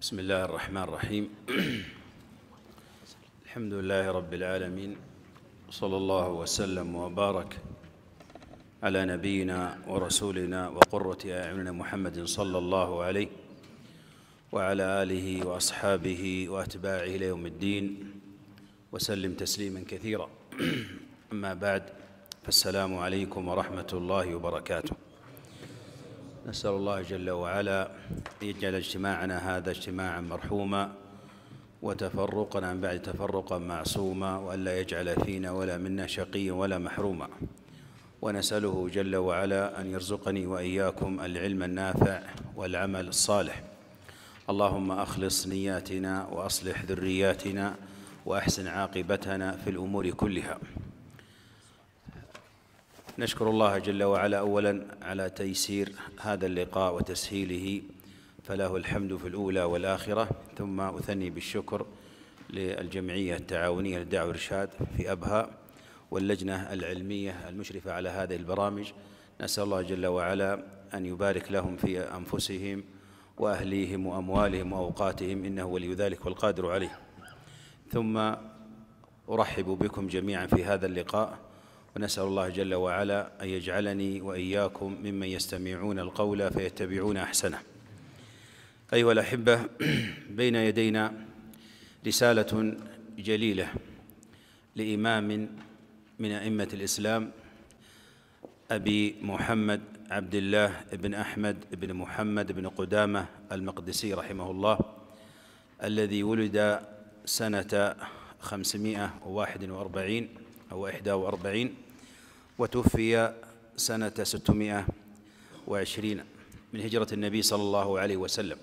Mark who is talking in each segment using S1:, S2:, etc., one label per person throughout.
S1: بسم الله الرحمن الرحيم. الحمد لله رب العالمين، صلى الله وسلم وبارك على نبينا ورسولنا وقرة أعيننا محمد صلى الله عليه وعلى آله وأصحابه وأتباعه إلى يوم الدين وسلم تسليما كثيرا. أما بعد، فالسلام عليكم ورحمة الله وبركاته. نسأل الله جل وعلا أن يجعل اجتماعنا هذا اجتماعا مرحوما، وتفرقنا من بعد تفرقا معصوما، وألا يجعل فينا ولا منا شقيا ولا محروما. ونسأله جل وعلا أن يرزقني وإياكم العلم النافع والعمل الصالح. اللهم أخلص نياتنا وأصلح ذرياتنا وأحسن عاقبتنا في الأمور كلها. نشكر الله جل وعلا أولا على تيسير هذا اللقاء وتسهيله، فله الحمد في الأولى والآخرة. ثم أثني بالشكر للجمعية التعاونية للدعوة والإرشاد في أبها واللجنة العلمية المشرفة على هذه البرامج. نسأل الله جل وعلا أن يبارك لهم في أنفسهم وأهليهم وأموالهم وأوقاتهم، إنه ولي ذلك والقادر عليه. ثم أرحب بكم جميعا في هذا اللقاء، ونسأل الله جل وعلا أن يجعلني وإياكم ممن يستمعون القول فيتبعون أحسنه. أيها الأحبة، بين يدينا رسالة جليلة لإمام من أئمة الإسلام، أبي محمد عبد الله بن أحمد بن محمد بن قدامة المقدسي رحمه الله، الذي ولد سنة 541 أو 41 وتوفي سنة 620 من هجرة النبي صلى الله عليه وسلم.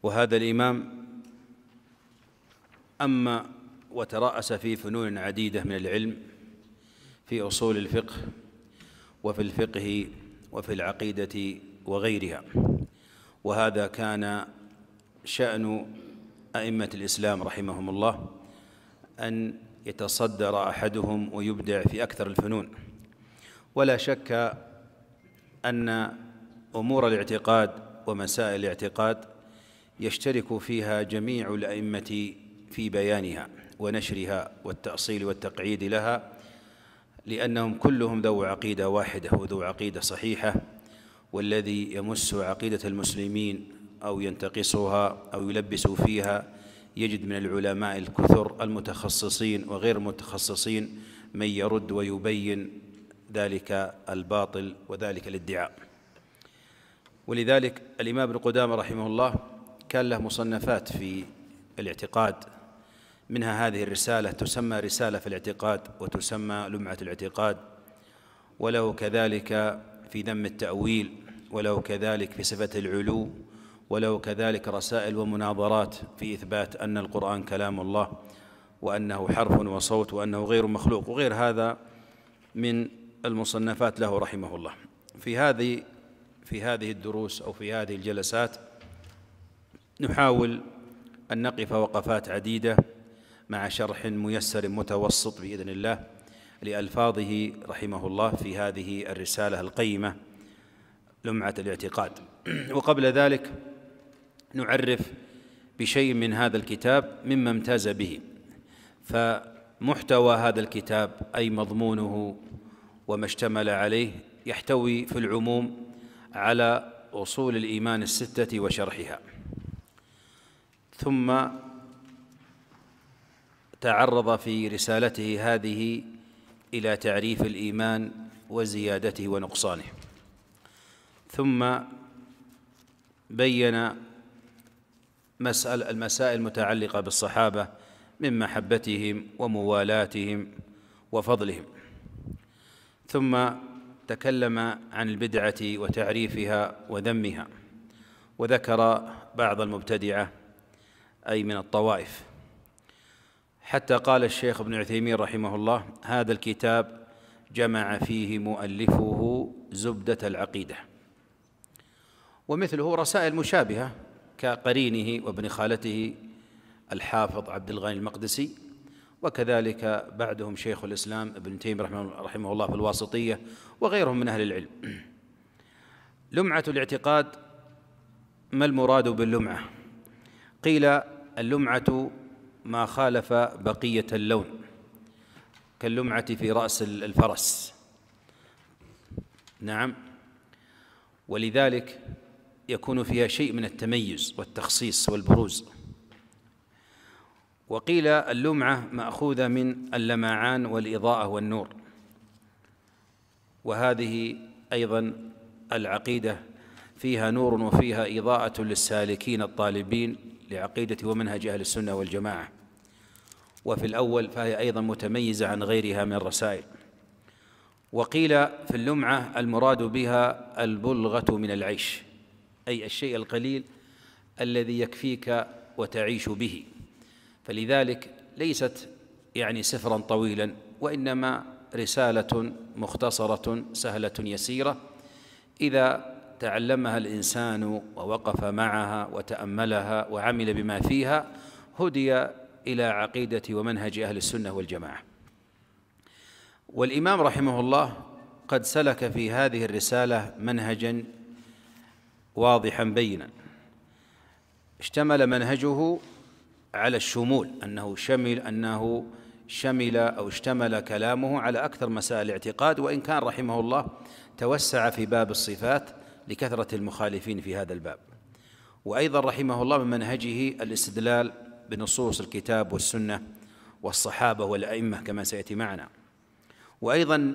S1: وهذا الإمام أما وترأس في فنون عديدة من العلم، في أصول الفقه وفي الفقه وفي العقيدة وغيرها. وهذا كان شأن أئمة الإسلام رحمهم الله، أن يتصدر أحدهم ويبدع في أكثر الفنون. ولا شك أن أمور الاعتقاد ومسائل الاعتقاد يشترك فيها جميع الأئمة في بيانها ونشرها والتأصيل والتقعيد لها، لأنهم كلهم ذو عقيدة واحدة وذو عقيدة صحيحة. والذي يمس عقيدة المسلمين أو ينتقصها أو يلبس فيها يجد من العلماء الكثر المتخصصين وغير المتخصصين من يرد ويبين ذلك الباطل وذلك الادعاء. ولذلك الإمام ابن قدامة رحمه الله كان له مصنفات في الاعتقاد، منها هذه الرسالة تسمى رسالة في الاعتقاد وتسمى لمعة الاعتقاد، وله كذلك في ذم التأويل، وله كذلك في صفة العلو، وله كذلك رسائل ومناظرات في إثبات أن القرآن كلام الله وأنه حرف وصوت وأنه غير مخلوق، وغير هذا من المصنفات له رحمه الله. في هذه الدروس أو في هذه الجلسات نحاول أن نقف وقفات عديدة مع شرح ميسر متوسط بإذن الله لألفاظه رحمه الله في هذه الرسالة القيمة لمعة الاعتقاد. وقبل ذلك نعرف بشيء من هذا الكتاب مما امتاز به. فمحتوى هذا الكتاب أي مضمونه وما اشتمل عليه يحتوي في العموم على أصول الإيمان الستة وشرحها، ثم تعرض في رسالته هذه إلى تعريف الإيمان وزيادته ونقصانه، ثم بين المسائل المتعلقة بالصحابة من محبتهم وموالاتهم وفضلهم، ثم تكلم عن البدعة وتعريفها وذمها، وذكر بعض المبتدعة أي من الطوائف، حتى قال الشيخ ابن عثيمين رحمه الله: هذا الكتاب جمع فيه مؤلفه زبدة العقيدة. ومثله رسائل مشابهة كقرينه وابن خالته الحافظ عبد الغني المقدسي، وكذلك بعدهم شيخ الإسلام ابن تيمية رحمه الله في الواسطية، وغيرهم من أهل العلم. لمعة الاعتقاد ما المراد باللمعة؟ قيل اللمعة ما خالف بقية اللون، كاللمعة في رأس الفرس. نعم، ولذلك يكون فيها شيء من التميز والتخصيص والبروز. وقيل اللمعة مأخوذة من اللمعان والإضاءة والنور، وهذه أيضا العقيدة فيها نور وفيها إضاءة للسالكين الطالبين لعقيدة ومنهج أهل السنة والجماعة. وفي الأول فهي أيضا متميزة عن غيرها من الرسائل. وقيل في اللمعة المراد بها البلغة من العيش، أي الشيء القليل الذي يكفيك وتعيش به، فلذلك ليست يعني سفرا طويلا، وإنما رسالة مختصرة سهلة يسيرة إذا تعلمها الإنسان ووقف معها وتأملها وعمل بما فيها هدي إلى عقيدة ومنهج أهل السنة والجماعة. والإمام رحمه الله قد سلك في هذه الرسالة منهجا واضحا بينا، اشتمل منهجه على الشمول، أنه شمل أو اشتمل كلامه على أكثر مسائل الاعتقاد، وإن كان رحمه الله توسع في باب الصفات لكثرة المخالفين في هذا الباب. وأيضا رحمه الله من منهجه الاستدلال بنصوص الكتاب والسنة والصحابة والأئمة كما سيأتي معنا. وأيضا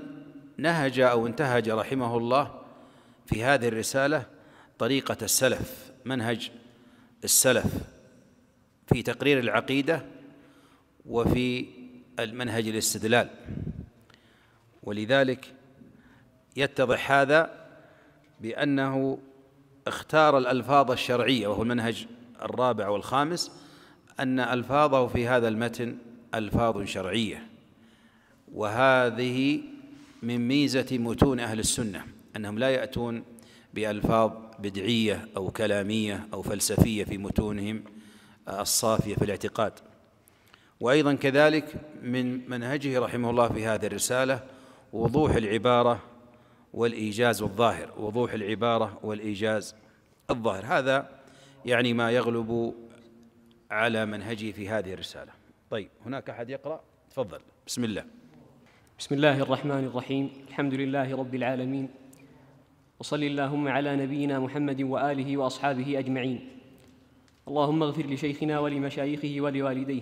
S1: نهج أو انتهج رحمه الله في هذه الرسالة طريقة السلف، منهج السلف في تقرير العقيدة وفي المنهج الاستدلال. ولذلك يتضح هذا بأنه اختار الألفاظ الشرعية، وهو المنهج الرابع والخامس، أن ألفاظه في هذا المتن ألفاظ شرعية. وهذه من ميزة متون أهل السنة، أنهم لا يأتون بألفاظ بدعية أو كلامية أو فلسفية في متونهم الصافية في الاعتقاد. وأيضا كذلك من منهجه رحمه الله في هذه الرسالة وضوح العبارة والإيجاز الظاهر، وضوح العبارة والإيجاز الظاهر، هذا يعني ما يغلب على منهجه في هذه الرسالة. طيب، هناك أحد يقرأ؟ تفضل. بسم الله.
S2: بسم الله الرحمن الرحيم. الحمد لله رب العالمين، وصل اللهم على نبينا محمد وآله وأصحابه أجمعين. اللهم اغفر لشيخنا ولمشايخه ولوالديه،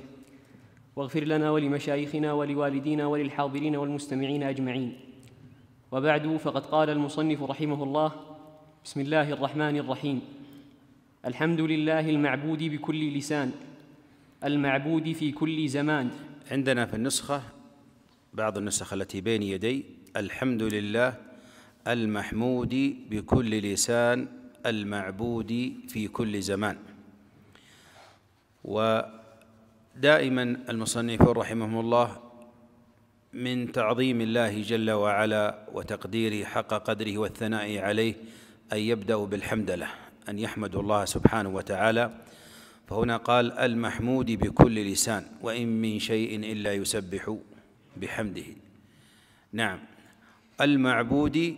S2: واغفر لنا ولمشايخنا ولوالدينا وللحاضرين والمستمعين أجمعين. وبعد، فقد قال المصنف رحمه الله: بسم الله الرحمن الرحيم. الحمد لله المعبود بكل لسان، المعبود في كل زمان.
S1: عندنا في النسخة، بعض النسخ التي بين يدي، الحمد لله المحمود بكل لسان، المعبود في كل زمان. ودائما المصنفون رحمهم الله من تعظيم الله جل وعلا وتقديره حق قدره والثناء عليه أن يبدأوا بالحمد له، أن يحمدوا الله سبحانه وتعالى. فهنا قال المحمود بكل لسان، وإن من شيء إلا يسبح بحمده. نعم، المعبود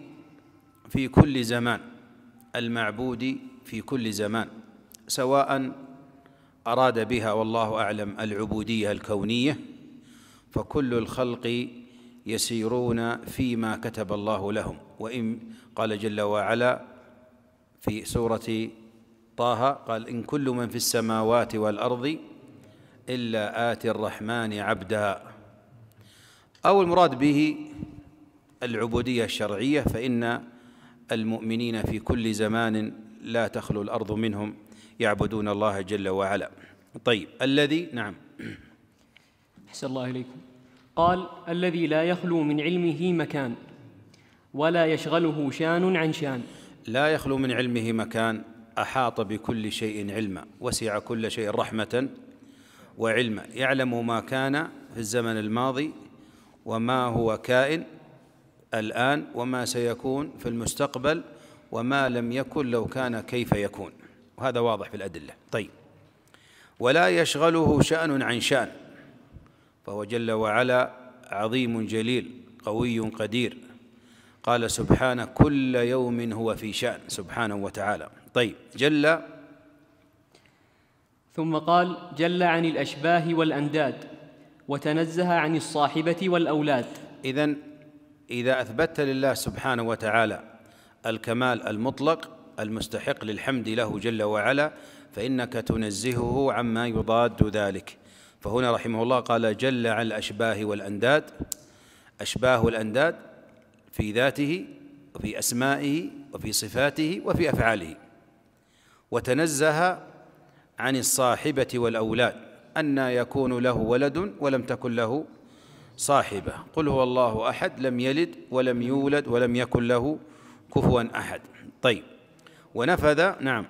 S1: في كل زمان، المعبود في كل زمان، سواء أراد بها والله أعلم العبودية الكونية، فكل الخلق يسيرون فيما كتب الله لهم. وإن قال جل وعلا في سورة طه، قال إن كل من في السماوات والأرض إلا آتي الرحمن عبدا. أو المراد به العبودية الشرعية، فإن المؤمنين في كل زمان لا تخلو الأرض منهم يعبدون الله جل وعلا. طيب، الذي، نعم.
S2: أحسن الله إليكم. قال: الذي لا يخلو من علمه مكان ولا يشغله شان عن شان.
S1: لا يخلو من علمه مكان، أحاط بكل شيء علما، وسع كل شيء رحمة وعلما، يعلم ما كان في الزمن الماضي وما هو كائن الآن وما سيكون في المستقبل وما لم يكن لو كان كيف يكون، وهذا واضح في الأدلة. طيب، ولا يشغله شأن عن شأن، فهو جل وعلا عظيم جليل قوي قدير. قال سبحانه: كل يوم هو في شأن، سبحانه وتعالى. طيب، جل
S2: ثم قال: جل عن الأشباه والأنداد، وتنزه عن الصاحبة والأولاد.
S1: إذن إذا أثبت لله سبحانه وتعالى الكمال المطلق المستحق للحمد له جل وعلا، فإنك تنزهه عما يضاد ذلك. فهنا رحمه الله قال: جل عن الأشباه والأنداد. أشباه والأنداد في ذاته وفي أسمائه وفي صفاته وفي أفعاله. وتنزه عن الصاحبة والأولاد، أن يكون له ولد ولم تكن له صاحبة. قل هو الله أحد لم يلد ولم يولد ولم يكن له كفوا أحد. طيب، ونفذ. نعم.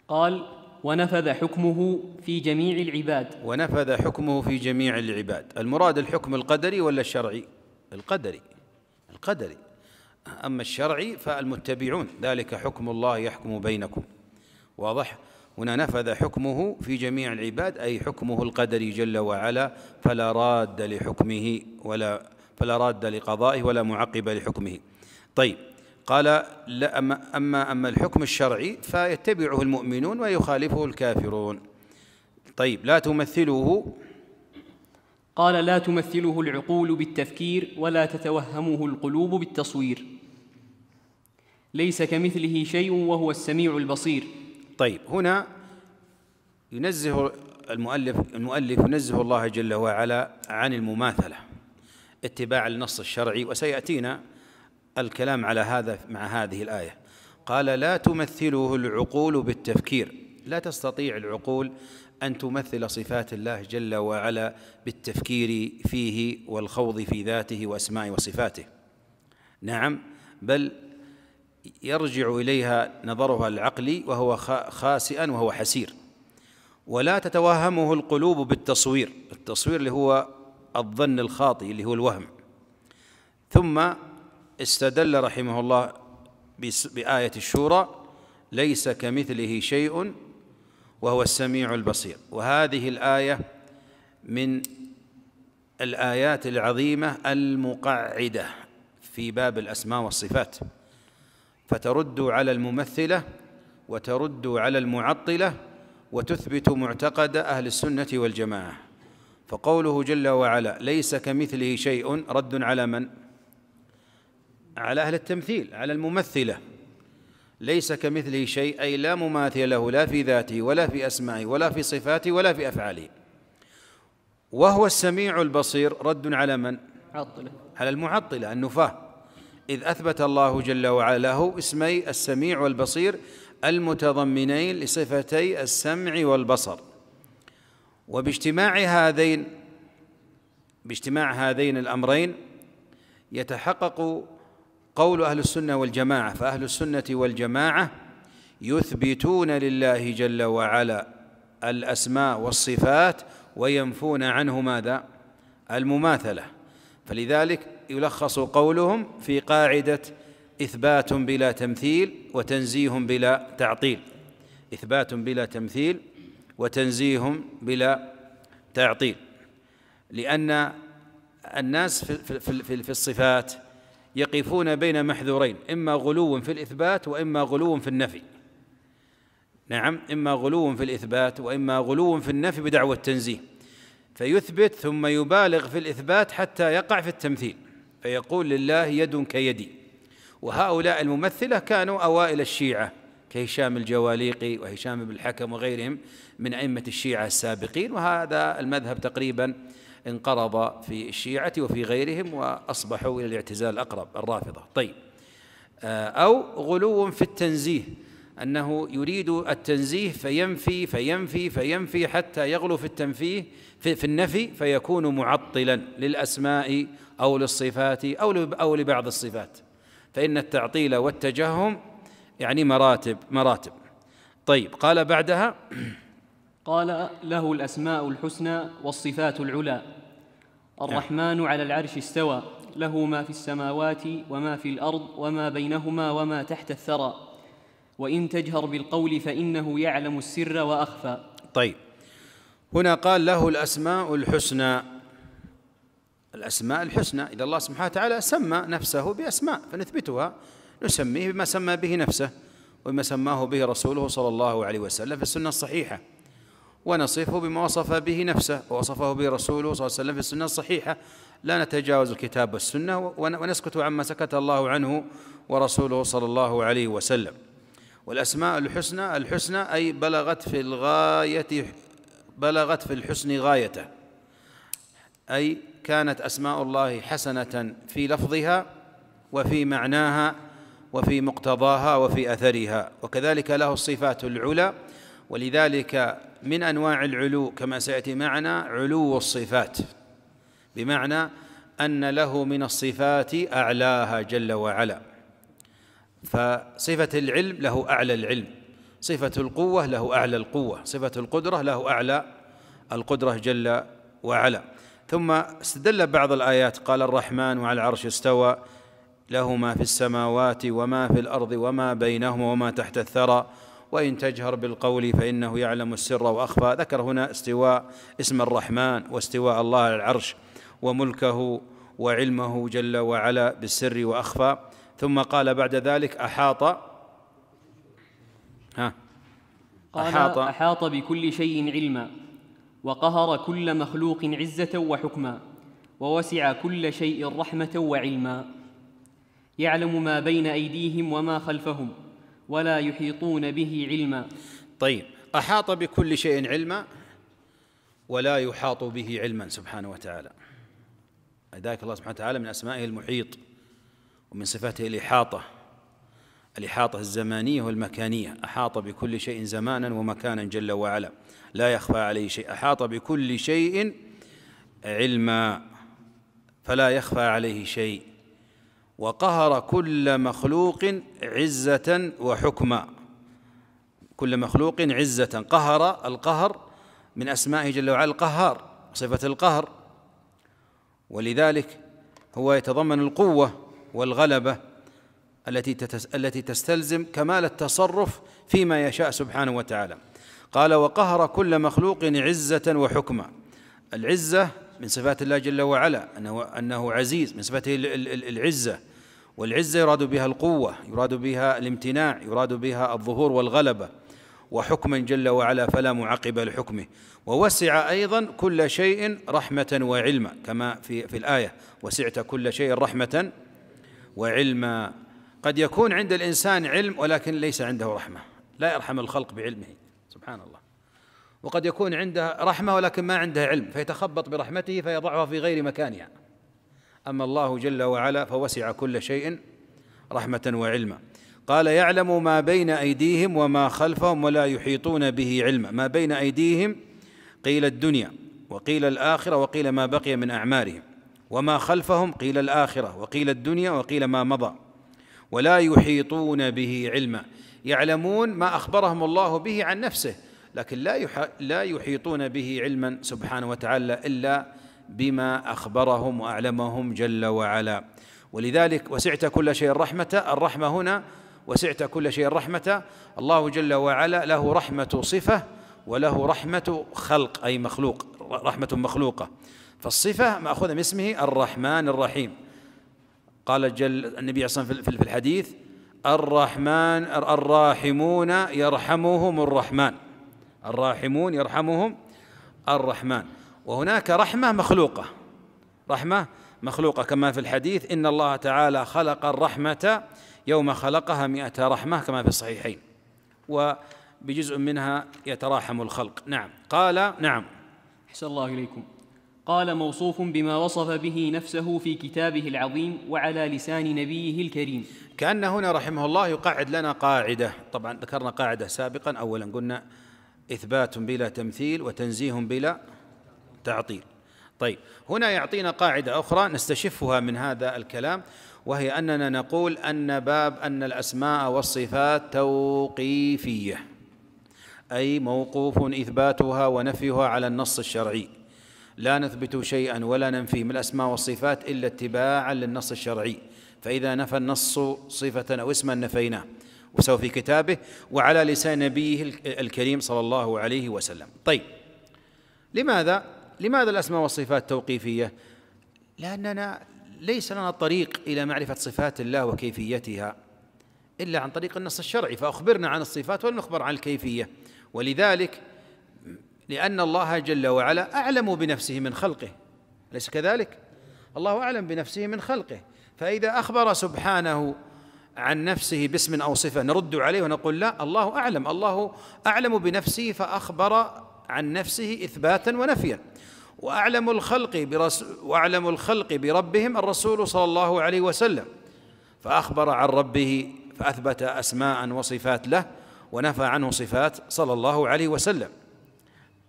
S2: قال: ونفذ حكمه في جميع العباد.
S1: ونفذ حكمه في جميع العباد. المراد الحكم القدري ولا الشرعي؟ القدري. أما الشرعي فالمتبعون، ذلك حكم الله يحكم بينكم. واضح؟ هنا نفذ حكمه في جميع العباد، أي حكمه القدري جل وعلا، فلا راد لحكمه فلا راد لقضائه ولا معقب لحكمه. طيب، قال: لا أما الحكم الشرعي فيتبعه المؤمنون ويخالفه الكافرون. طيب، لا تمثله.
S2: قال: لا تمثله العقول بالتفكير ولا تتوهمه القلوب بالتصوير. ليس كمثله شيء وهو السميع البصير.
S1: طيب، هنا ينزه المؤلف ينزه الله جل وعلا عن المماثلة اتباعا للنص الشرعي، وسيأتينا الكلام على هذا مع هذه الآية. قال: لا تمثله العقول بالتفكير. لا تستطيع العقول أن تمثل صفات الله جل وعلا بالتفكير فيه والخوض في ذاته وأسمائه وصفاته. نعم، بل يرجع إليها نظرها العقلي وهو خاسئا وهو حسير. ولا تتوهمه القلوب بالتصوير. التصوير اللي هو الظن الخاطئ، اللي هو الوهم. ثم استدل رحمه الله بآية الشورى: ليس كمثله شيء وهو السميع البصير. وهذه الآية من الآيات العظيمة المقعدة في باب الأسماء والصفات، فترد على الممثلة وترد على المعطلة وتثبت معتقد أهل السنة والجماعة. فقوله جل وعلا ليس كمثله شيء رد على من؟ على أهل التمثيل، على الممثلة. ليس كمثله شيء أي لا مماثل له، لا في ذاته ولا في أسمائه ولا في صفاته ولا في أفعاله. وهو السميع البصير رد على من؟ على المعطلة النفاة، إذ أثبت الله جل وعلا له اسمي السميع والبصير المتضمنين لصفتي السمع والبصر. وباجتماع هذين الأمرين يتحقق قول أهل السنة والجماعة. فأهل السنة والجماعة يثبتون لله جل وعلا الأسماء والصفات وينفون عنه ماذا؟ المماثلة. فلذلك يلخص قولهم في قاعدة إثبات بلا تمثيل وتنزيه بلا تعطيل. إثبات بلا تمثيل وتنزيه بلا تعطيل. لأن الناس في الصفات يقفون بين محذورين: إما غلو في الإثبات وإما غلو في النفي. نعم، إما غلو في الإثبات وإما غلو في النفي بدعوى التنزيه، فيثبت ثم يبالغ في الإثبات حتى يقع في التمثيل، فيقول لله يد كيدي. وهؤلاء الممثلة كانوا أوائل الشيعة كهشام الجواليقي وهشام بن الحكم وغيرهم من أئمة الشيعة السابقين، وهذا المذهب تقريبا انقرض في الشيعة وفي غيرهم وأصبحوا إلى الاعتزال الأقرب، الرافضة. طيب، أو غلو في التنزيه، أنه يريد التنزيه فينفي فينفي فينفي حتى يغلو في التنفيه في النفي، فيكون معطلا للأسماء أو للصفات أو لبعض الصفات. فإن التعطيل والتجهم يعني مراتب. طيب، قال بعدها:
S2: قال: له الأسماء الحسنى والصفات العلى، الرحمن على العرش استوى، له ما في السماوات وما في الأرض وما بينهما وما تحت الثرى، وإن تجهر بالقول فإنه يعلم السر وأخفى.
S1: طيب، هنا قال له الأسماء الحسنى. الأسماء الحسنى، إذا الله سبحانه وتعالى سمى نفسه بأسماء فنثبتها، نسميه بما سمى به نفسه وبما سماه به رسوله صلى الله عليه وسلم في السنة الصحيحة. ونصفه بما وصف به نفسه ووصفه به رسوله صلى الله عليه وسلم في السنة الصحيحة، لا نتجاوز الكتاب والسنة ونسكت عما سكت الله عنه ورسوله صلى الله عليه وسلم. والأسماء الحسنى أي بلغت في الحسن غايته، أي كانت أسماء الله حسنة في لفظها وفي معناها وفي مقتضاها وفي أثرها، وكذلك له الصفات العلى. ولذلك من أنواع العلو كما سيأتي معنا علو الصفات، بمعنى أن له من الصفات أعلاها جل وعلا. فصفة العلم له أعلى العلم، صفة القوة له أعلى القوة، صفة القدرة له أعلى القدرة جل وعلا. ثم استدل بعض الآيات قال الرحمن وعلى العرش استوى، له ما في السماوات وما في الأرض وما بينهما وما تحت الثرى، وإن تجهر بالقول فإنه يعلم السر وأخفى. ذكر هنا استواء اسم الرحمن واستواء الله على العرش وملكه وعلمه جل وعلا بالسر وأخفى. ثم قال بعد ذلك
S2: أحاط بكل شيء علما، وقهر كل مخلوق عزة وحكما، ووسع كل شيء رحمة وعلما، يعلم ما بين أيديهم وما خلفهم ولا يحيطون به علما.
S1: طيب، أحاط بكل شيء علما ولا يحاط به علما سبحانه وتعالى. لذلك الله سبحانه وتعالى من أسمائه المحيط، ومن صفاته الإحاطة الزمانية والمكانية. أحاط بكل شيء زمانا ومكانا جل وعلا، لا يخفى عليه شيء. أحاط بكل شيء علما فلا يخفى عليه شيء. وقهر كل مخلوق عزة وحكما، كل مخلوق عزة. قهر، القهر من أسمائه جل وعلا القهار، صفة القهر، ولذلك هو يتضمن القوة والغلبة التي تستلزم كمال التصرف فيما يشاء سبحانه وتعالى. قال وقهر كل مخلوق عزة وحكما. العزة من صفات الله جل وعلا، أنه عزيز، من صفاته العزة، والعزة يراد بها القوة، يراد بها الامتناع، يراد بها الظهور والغلبة. وحكما جل وعلا فلا معقب لحكمه. ووسع أيضا كل شيء رحمة وعلما، كما في الآية وسعت كل شيء رحمة وعلما. قد يكون عند الإنسان علم ولكن ليس عنده رحمة، لا يرحم الخلق بعلمه سبحان الله. وقد يكون عنده رحمة ولكن ما عنده علم، فيتخبط برحمته فيضعها في غير مكانها. أما الله جل وعلا فوسع كل شيء رحمة وعلما. قال يعلم ما بين أيديهم وما خلفهم ولا يحيطون به علما. ما بين أيديهم قيل الدنيا، وقيل الآخرة، وقيل ما بقي من أعمارهم. وما خلفهم قيل الآخرة، وقيل الدنيا، وقيل ما مضى. ولا يحيطون به علما، يعلمون ما أخبرهم الله به عن نفسه، لكن لا يحيطون به علما سبحانه وتعالى إلا بما أخبرهم وأعلمهم جل وعلا. ولذلك وسعت كل شيء رحمة، الرحمة هنا وسعت كل شيء رحمة. الله جل وعلا له رحمة صفة وله رحمة خلق أي مخلوق، رحمة مخلوقة. فالصفة مأخوذة من اسمه الرحمن الرحيم. قال النبي صلى الله عليه وسلم في الحديث الراحمون يرحمهم الرحمن، الراحمون يرحمهم الرحمن. وهناك رحمة مخلوقة، رحمة مخلوقة كما في الحديث إن الله تعالى خلق الرحمة يوم خلقها 100 رحمة كما في الصحيحين، وبجزء منها يتراحم الخلق. نعم. قال نعم.
S2: أحسن الله إليكم. قال موصوف بما وصف به نفسه في كتابه العظيم وعلى لسان نبيه الكريم.
S1: كأن هنا رحمه الله يقعد لنا قاعدة. طبعا ذكرنا قاعدة سابقا، أولا قلنا إثبات بلا تمثيل وتنزيه بلا تعطيل. طيب هنا يعطينا قاعدة أخرى نستشفها من هذا الكلام، وهي أننا نقول أن الأسماء والصفات توقيفية، أي موقوف إثباتها ونفيها على النص الشرعي. لا نثبت شيئا ولا ننفيه من الأسماء والصفات إلا اتباعا للنص الشرعي، فإذا نفى النص صفة أو اسما نفيناه، وسوى في كتابه وعلى لسان نبيه الكريم صلى الله عليه وسلم. طيب لماذا الأسماء والصفات توقيفية؟ لأننا ليس لنا طريق إلى معرفة صفات الله وكيفيتها إلا عن طريق النص الشرعي، فأخبرنا عن الصفات ولم نخبر عن الكيفية. ولذلك لأن الله جل وعلا أعلم بنفسه من خلقه، أليس كذلك؟ الله أعلم بنفسه من خلقه، فإذا أخبر سبحانه عن نفسه باسم أو صفة نرد عليه ونقول لا، الله أعلم، الله أعلم بنفسه فأخبر عن نفسه إثباتا ونفيا. وأعلم الخلق بربهم الرسول صلى الله عليه وسلم، فأخبر عن ربه فأثبت أسماء وصفات له ونفى عنه صفات صلى الله عليه وسلم.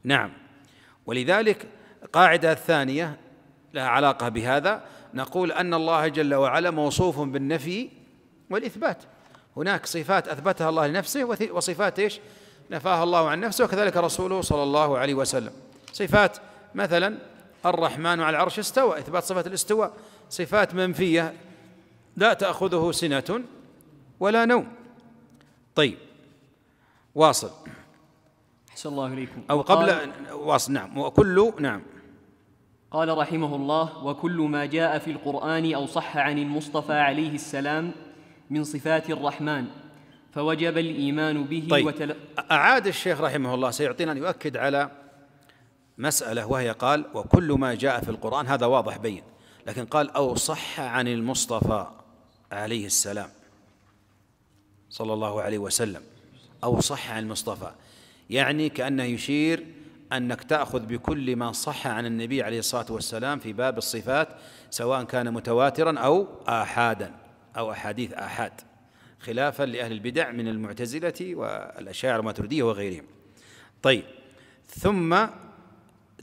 S1: نعم. ولذلك القاعدة الثانية لها علاقة بهذا، نقول أن الله جل وعلا موصوف بالنفي والإثبات. هناك صفات أثبتها الله لنفسه وصفات نفاها الله عن نفسه، وكذلك رسوله صلى الله عليه وسلم. صفات مثلا الرحمن على العرش استوى، إثبات صفة الاستواء. صفات منفية لا تأخذه سنة ولا نوم. طيب واصل.
S2: أحسن الله إليكم.
S1: أو قبل واصل. نعم. وكل نعم.
S2: قال رحمه الله: وكل ما جاء في القرآن أو صح عن المصطفى عليه السلام من صفات الرحمن فوجب الإيمان به.
S1: طيب أعاد الشيخ رحمه الله، سيعطينا أن يؤكد على مسألة، وهي قال وكل ما جاء في القرآن، هذا واضح بين، لكن قال أو صح عن المصطفى عليه السلام صلى الله عليه وسلم، أو صح عن المصطفى، يعني كأنه يشير أنك تأخذ بكل ما صح عن النبي عليه الصلاة والسلام في باب الصفات، سواء كان متواترا أو آحادا أو أحاديث آحاد، خلافا لأهل البدع من المعتزلة والأشاعرة والماتريدية وغيرهم. طيب ثم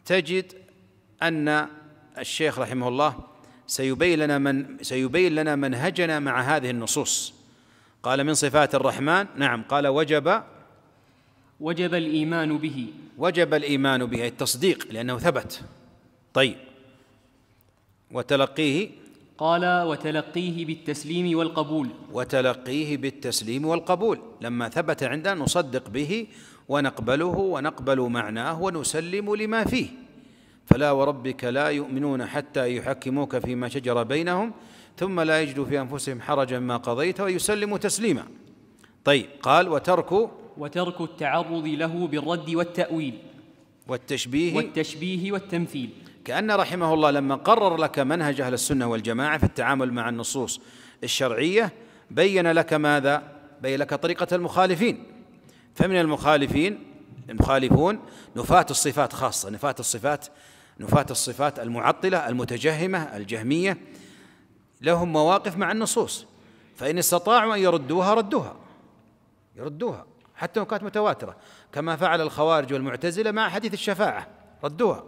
S1: تجد أن الشيخ رحمه الله سيبين لنا منهجنا مع هذه النصوص. قال من صفات الرحمن، نعم، قال وجب
S2: الإيمان به.
S1: وجب الإيمان به، التصديق لأنه ثبت. طيب وتلقيه،
S2: قال وتلقيه بالتسليم والقبول.
S1: وتلقيه بالتسليم والقبول، لما ثبت عندنا نصدق به ونقبله ونقبل معناه ونسلم لما فيه. فلا وربك لا يؤمنون حتى يحكموك فيما شجر بينهم ثم لا يجدوا في أنفسهم حرجا ما قضيت ويسلموا تسليما. طيب قال وترك
S2: التعرض له بالرد والتأويل
S1: والتشبيه
S2: والتمثيل.
S1: كأن رحمه الله لما قرر لك منهج أهل السنة والجماعة في التعامل مع النصوص الشرعية بين لك ماذا؟ بين لك طريقة المخالفين. فمن المخالفون نفاة الصفات، خاصة نفاة الصفات المعطلة المتجهمة الجهمية، لهم مواقف مع النصوص، فإن استطاعوا أن يردوها حتى لو كانت متواترة، كما فعل الخوارج والمعتزلة مع حديث الشفاعة، ردوها.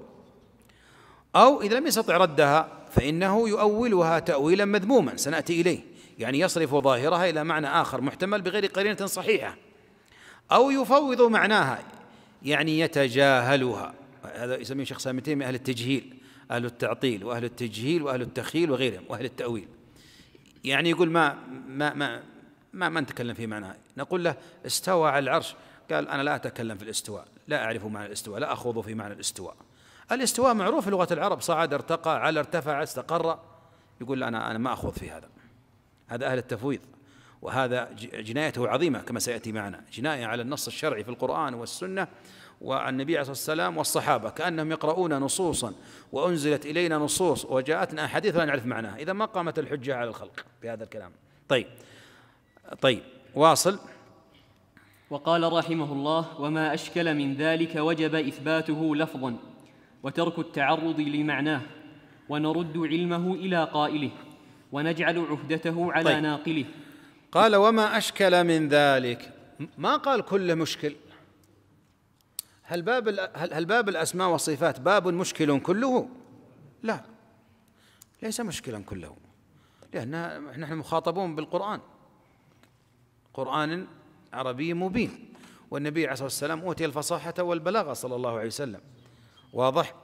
S1: أو إذا لم يستطع ردها فإنه يؤولها تأويلا مذموما سنأتي إليه، يعني يصرف ظاهرها إلى معنى آخر محتمل بغير قرينة صحيحة، أو يفوض معناها يعني يتجاهلها. هذا يسميه شيخ سامي تيمية أهل التجهيل، أهل التعطيل وأهل التجهيل وأهل التخيل وغيرهم وأهل التأويل. يعني يقول ما نتكلم في معناها. نقول له استوى على العرش، قال أنا لا أتكلم في الاستواء، لا أعرف معنى الاستواء، لا أخوض في معنى الاستواء. الاستواء معروف في لغة العرب، صعد، ارتقى، على، ارتفع، استقر. يقول أنا ما أخوض في هذا أهل التفويض، وهذا جنايته عظيمة كما سيأتي معنا، جناية على النص الشرعي في القرآن والسنة والنبي عليه الصلاة والسلام والصحابة، كأنهم يقرؤون نصوصا وأنزلت إلينا نصوص وجاءتنا أحاديث لا نعرف معناها، إذا ما قامت الحجة على الخلق بهذا الكلام. طيب واصل.
S2: وقال رحمه الله: وما أشكل من ذلك وجب إثباته لفظا وترك التعرض لمعناه، ونرد علمه إلى قائله ونجعل عهدته على ناقله.
S1: قال وما أشكل من ذلك، ما قال كله مشكل. هل باب الأسماء والصفات باب مشكل كله؟ لا، ليس مشكلا كله، لأن نحن مخاطبون بالقرآن، قرآن عربي مبين، والنبي عليه الصلاة والسلام أوتي الفصاحة والبلاغة صلى الله عليه وسلم، واضح.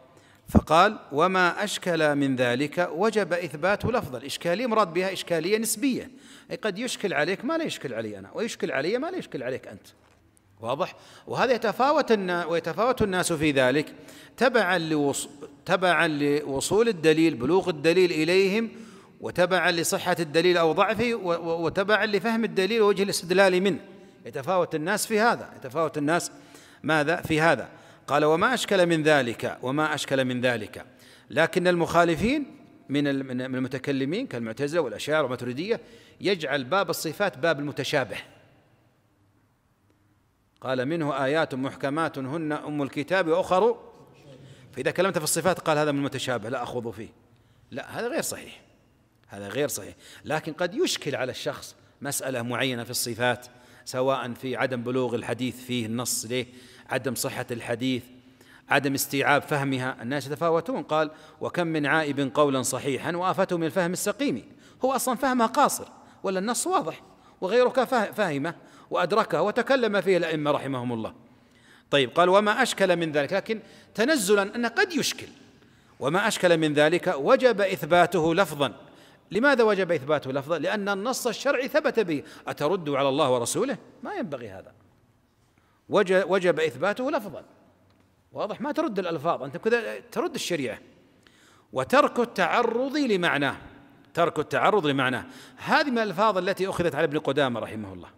S1: فقال وما أشكل من ذلك وجب إثباته لفظا. الإشكالية مراد بها إشكالية نسبية، أي قد يشكل عليك ما لا يشكل علي أنا، ويشكل علي ما لا يشكل عليك أنت، واضح. وهذا ويتفاوت الناس في ذلك تبعا لوصول الدليل، بلوغ الدليل إليهم، وتبعا لصحة الدليل أو ضعفه، وتبعا لفهم الدليل ووجه الاستدلال منه. يتفاوت الناس في هذا، يتفاوت الناس ماذا في هذا. قال وما أشكل من ذلك لكن المخالفين من المتكلمين كالمعتزلة والأشاعرة والماتريدية يجعل باب الصفات باب المتشابه. قال منه آيات محكمات هن أم الكتاب وأخر، فإذا كلمت في الصفات قال هذا من المتشابه لا أخوض فيه، لا، هذا غير صحيح. لكن قد يشكل على الشخص مسألة معينة في الصفات، سواء في عدم بلوغ الحديث فيه النص ليه، عدم صحة الحديث، عدم استيعاب فهمها. الناس يتفاوتون. قال وكم من عائب قولا صحيحا وآفته من الفهم السقيم. هو أصلا فهمها قاصر ولا النص واضح، وغيرك فهمه وأدركه وتكلم فيه الأئمة رحمهم الله. طيب قال وما أشكل من ذلك، لكن تنزلا أن قد يشكل. وما أشكل من ذلك وجب إثباته لفظا. لماذا وجب إثباته لفظا؟ لأن النص الشرعي ثبت به. أترد على الله ورسوله؟ ما ينبغي هذا. وجب إثباته لفظا، واضح؟ ما ترد الألفاظ، أنت كذا ترد الشريعة. وترك التعرض لمعناه، هذه من الألفاظ التي أخذت على ابن قدامة رحمه الله.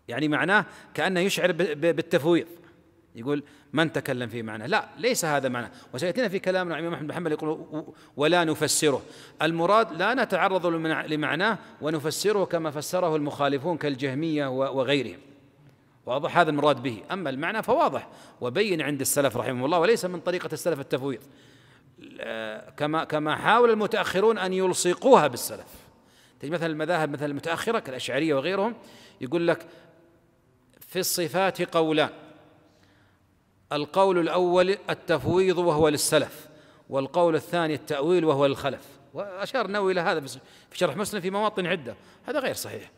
S1: يعني معناه كأنه يشعر بالتفويض، يقول من تكلم في معناه، لا، ليس هذا معناه. وسيأتينا في كلامنا الإمام أحمد بن حنبل يقول ولا نفسره، المراد لا نتعرض لمعناه ونفسره كما فسره المخالفون كالجهمية وغيرهم، واضح؟ هذا المراد به. أما المعنى فواضح وبين عند السلف رحمه الله، وليس من طريقة السلف التفويض كما حاول المتأخرون أن يلصقوها بالسلف. تجد مثلا المذاهب مثل المتأخرة كالأشعرية وغيرهم يقول لك في الصفات قولان، القول الأول التفويض وهو للسلف، والقول الثاني التأويل وهو للخلف. وأشار النووي إلى هذا في شرح مسلم في مواطن عدة. هذا غير صحيح.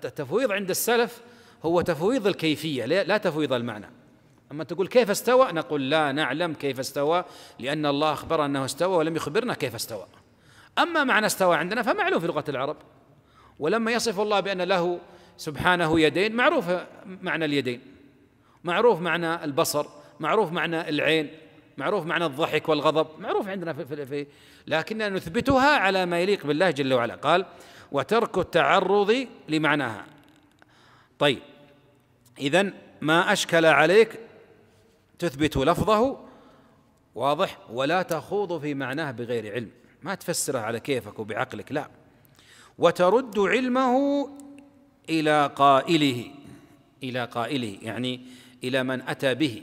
S1: التفويض عند السلف هو تفويض الكيفية لا تفويض المعنى. أما تقول كيف استوى، نقول لا نعلم كيف استوى، لأن الله أخبر أنه استوى ولم يخبرنا كيف استوى. أما معنى استوى عندنا فمعلوم في لغة العرب، ولما يصف الله بأن له سبحانه يدين معروف معنى اليدين، معروف معنى البصر، معروف معنى العين، معروف معنى الضحك والغضب، معروف عندنا في لكننا نثبتها على ما يليق بالله جل وعلا. قال وترك التعرض لمعناها. طيب إذن ما أشكل عليك تثبت لفظه، واضح، ولا تخوض في معناه بغير علم، ما تفسره على كيفك وبعقلك، لا. وترد علمه إلى قائله يعني إلى من أتى به،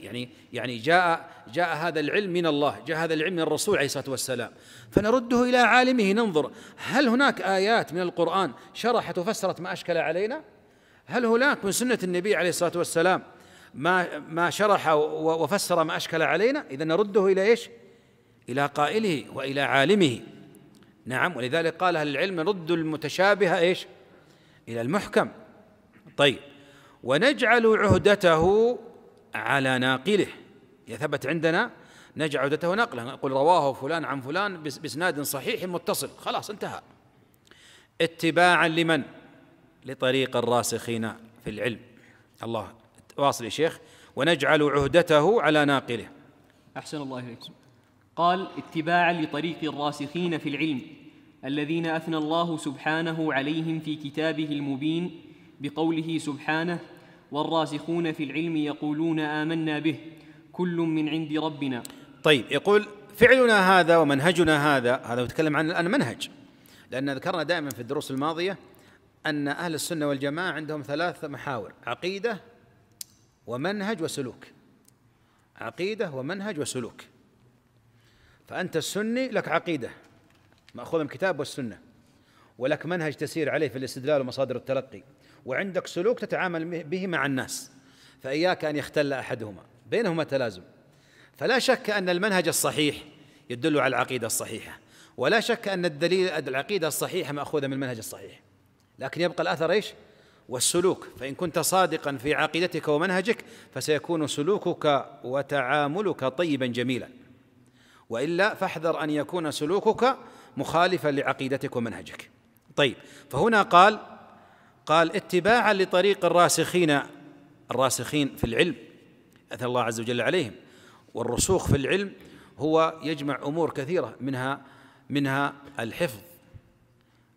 S1: يعني جاء هذا العلم من الله، جاء هذا العلم من الرسول عليه الصلاة والسلام، فنرده إلى عالمه، ننظر هل هناك آيات من القرآن شرحت وفسرت ما أشكل علينا؟ هل هناك من سنة النبي عليه الصلاة والسلام ما شرح وفسر ما أشكل علينا؟ إذا نرده إلى إيش؟ إلى قائله وإلى عالمه. نعم، ولذلك قال أهل العلم رد المتشابه إيش؟ إلى المحكم. طيب ونجعل عهدته على ناقله، يثبت عندنا نجعل عهدته نقله، نقول رواه فلان عن فلان بإسناد صحيح متصل، خلاص انتهى. اتباعا لمن؟ لطريق الراسخين في العلم. الله واصل يا شيخ. ونجعل عهدته على ناقله.
S2: أحسن الله إليكم. قال اتباعا لطريق الراسخين في العلم الذين أثنى الله سبحانه عليهم في كتابه المبين بقوله سبحانه والراسخون في العلم يقولون آمنا به كل من عند ربنا.
S1: طيب يقول فعلنا هذا ومنهجنا هذا يتكلم عن الآن منهج، لأن ذكرنا دائما في الدروس الماضية أن أهل السنة والجماعة عندهم 3 محاور: عقيدة ومنهج وسلوك. عقيدة ومنهج وسلوك. فأنت السني لك عقيدة مأخوذة من الكتاب والسنة، ولك منهج تسير عليه في الاستدلال ومصادر التلقي، وعندك سلوك تتعامل به مع الناس، فإياك أن يختل أحدهما، بينهما تلازم. فلا شك أن المنهج الصحيح يدل على العقيدة الصحيحة، ولا شك أن الدليل العقيدة الصحيحة مأخوذة من المنهج الصحيح، لكن يبقى الأثر إيش؟ والسلوك. فإن كنت صادقا في عقيدتك ومنهجك فسيكون سلوكك وتعاملك طيبا جميلا، وإلا فاحذر أن يكون سلوكك مخالفا لعقيدتك ومنهجك. طيب فهنا قال اتباعا لطريق الراسخين في العلم، أثنى الله عز وجل عليهم. والرسوخ في العلم هو يجمع أمور كثيرة، منها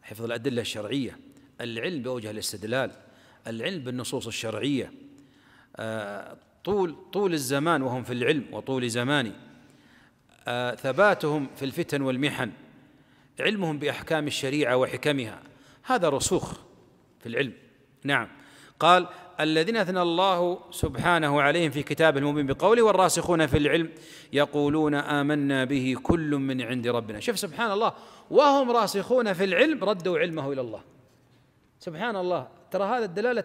S1: حفظ الأدلة الشرعية، العلم بوجه الاستدلال، العلم بالنصوص الشرعية، طول الزمان وهم في العلم وطول زمان، ثباتهم في الفتن والمحن، علمهم بأحكام الشريعة وحكمها، هذا رسوخ في العلم. نعم. قال الذين أثنى الله سبحانه عليهم في كتابه المبين بقوله والراسخون في العلم يقولون آمنا به كل من عند ربنا. شوف سبحان الله، وهم راسخون في العلم ردوا علمه إلى الله. سبحان الله، ترى هذا الدلالة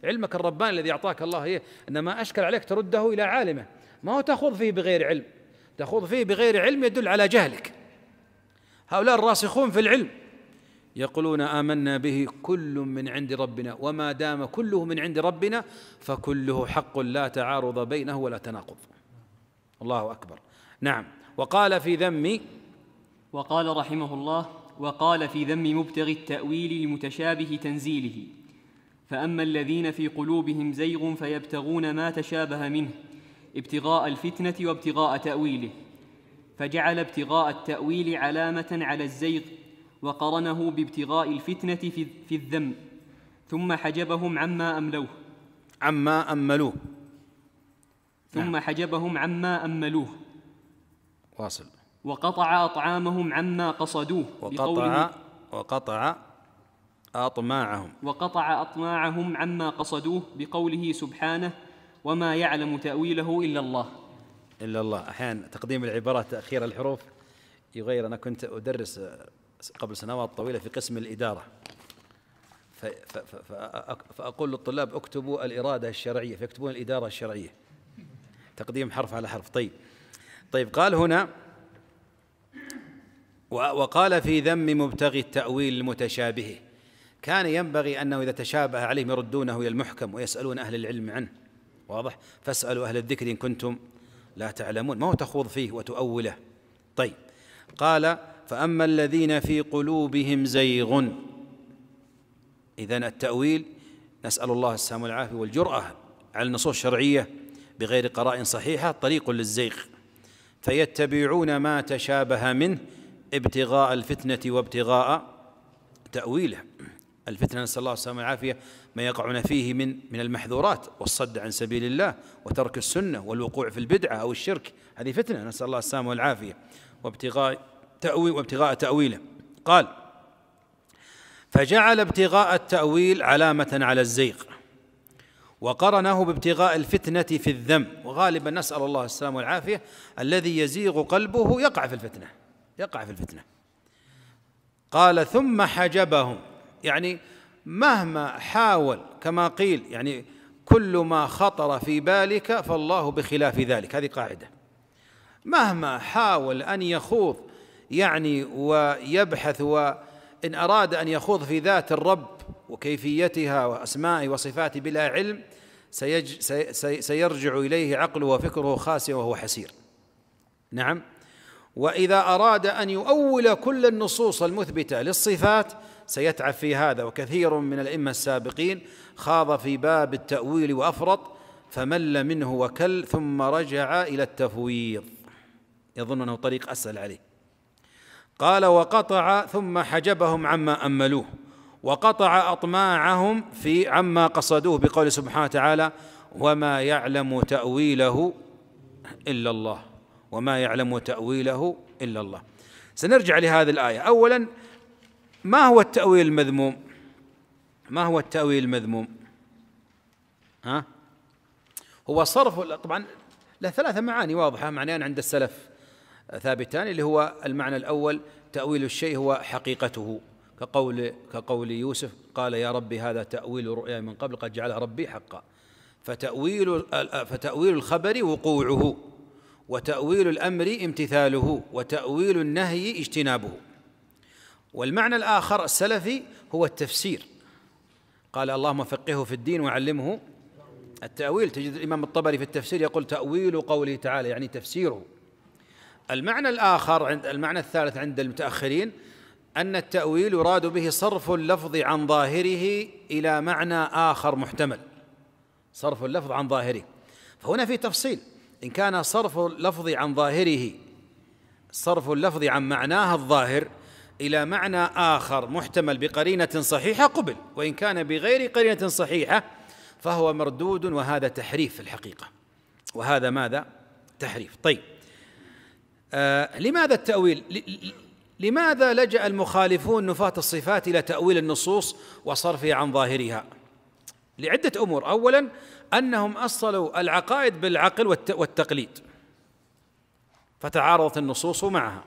S1: علمك الرباني الذي أعطاك الله إياه، إنما أشكل عليك ترده إلى عالمه، ما هو تخوض فيه بغير علم. تخوض فيه بغير علم يدل على جهلك. هؤلاء الراسخون في العلم يقولون آمنا به كل من عند ربنا، وما دام كله من عند ربنا فكله حق لا تعارض بينه ولا تناقض. الله أكبر. نعم. وقال
S2: رحمه الله: وقال في ذم مبتغي التأويل لمتشابه تنزيله: فأما الذين في قلوبهم زيغ فيبتغون ما تشابه منه ابتغاء الفتنة وابتغاء تأويله، فجعل ابتغاء التأويل علامة على الزيغ وقرنه بابتغاء الفتنة في الذم، ثم حجبهم عما أملوه
S1: واصل.
S2: وقطع أطعامهم عما قصدوه
S1: وقطع
S2: أطماعهم عما قصدوه بقوله سبحانه: وما يعلم تأويله إلا الله.
S1: أحيانا تقديم العبارات تأخير الحروف يغير. أنا كنت أدرس قبل سنوات طويلة في قسم الإدارة، فأقول للطلاب اكتبوا الإرادة الشرعية، فيكتبون الإدارة الشرعية، تقديم حرف على حرف. طيب قال هنا: وقال في ذم مبتغي التأويل المتشابه، كان ينبغي أنه إذا تشابه عليهم يردونه إلى المحكم ويسألون أهل العلم عنه. واضح؟ فاسألوا أهل الذكر إن كنتم لا تعلمون، ما هو تخوض فيه وتؤوله. طيب قال: فأما الذين في قلوبهم زيغ. إذن التأويل نسأل الله السلامة والعافية والجرأة على النصوص الشرعية بغير قرائن صحيحة طريق للزيغ، فيتبعون ما تشابه منه ابتغاء الفتنة وابتغاء تأويله. الفتنة نسأل الله السلامة والعافية ما يقعون فيه من المحذورات والصد عن سبيل الله وترك السنة والوقوع في البدعة أو الشرك، هذه فتنة نسأل الله السلامة والعافية، وابتغاء تأويله. قال: فجعل ابتغاء التأويل علامة على الزيغ وقرنه بابتغاء الفتنة في الذم. وغالبا نسأل الله السلامة والعافية الذي يزيغ قلبه يقع في الفتنة. قال: ثم حجبهم، يعني مهما حاول، كما قيل يعني كل ما خطر في بالك فالله بخلاف ذلك، هذه قاعدة. مهما حاول أن يخوض يعني ويبحث، وإن أراد أن يخوض في ذات الرب وكيفيتها وأسمائه وصفاته بلا علم سيرجع إليه عقله وفكره خاسئ وهو حسير. نعم. وإذا أراد أن يؤول كل النصوص المثبتة للصفات سيتعب في هذا، وكثير من الأئمة السابقين خاض في باب التأويل وأفرط فمل منه وكل، ثم رجع إلى التفويض يظن أنه طريق أسهل عليه. قال: وقطع ثم حجبهم عما أملوه وقطع أطماعهم في عما قصدوه بقول سبحانه وتعالى: وما يعلم تأويله إلا الله. سنرجع لهذه الآية. أولا، ما هو التأويل المذموم؟ هو صرف، طبعا له 3 معاني واضحة، معنيان عند السلف ثابتان، اللي هو المعنى الأول تأويل الشيء هو حقيقته، كقول يوسف: قال يا ربي هذا تأويل رؤيا من قبل قد جعلها ربي حقا. فتأويل الخبر وقوعه، وتأويل الأمر امتثاله، وتأويل النهي اجتنابه. والمعنى الآخر السلفي هو التفسير، قال اللهم فقهه في الدين وعلمه التأويل. تجد الإمام الطبري في التفسير يقول تأويل قوله تعالى، يعني تفسيره. المعنى الثالث عند المتأخرين أن التأويل يراد به صرف اللفظ عن ظاهره إلى معنى آخر محتمل، صرف اللفظ عن ظاهره. فهنا في تفصيل، إن كان صرف اللفظ عن ظاهره صرف اللفظ عن معناه الظاهر إلى معنى آخر محتمل بقرينة صحيحة قبل، وإن كان بغير قرينة صحيحة فهو مردود، وهذا تحريف في الحقيقة، وهذا ماذا؟ تحريف. طيب، لماذا التأويل؟ لماذا لجأ المخالفون نفاة الصفات إلى تأويل النصوص وصرفها عن ظاهرها؟ لعدة أمور. أولا، أنهم أصلوا العقائد بالعقل والتقليد، فتعارضت النصوص معها،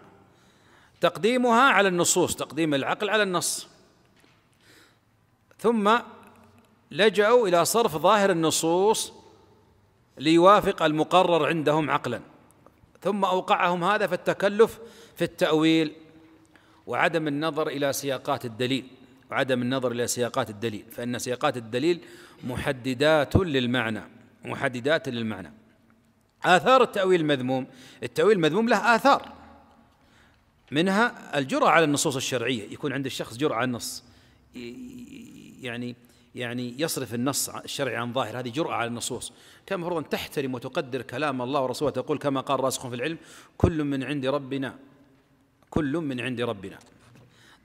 S1: تقديمها على النصوص، تقديم العقل على النص. ثم لجأوا إلى صرف ظاهر النصوص ليوافق المقرر عندهم عقلا، ثم أوقعهم هذا في التكلف في التأويل وعدم النظر إلى سياقات الدليل، فإن سياقات الدليل محددات للمعنى. آثار التأويل المذموم: التأويل المذموم له آثار، منها الجرأة على النصوص الشرعية، يكون عند الشخص جرأة على النص، يعني يصرف النص الشرعي عن ظاهر، هذه جرأة على النصوص. كان المفروض أن تحترم وتقدر كلام الله ورسوله، تقول كما قال راسخون في العلم: كل من عند ربنا.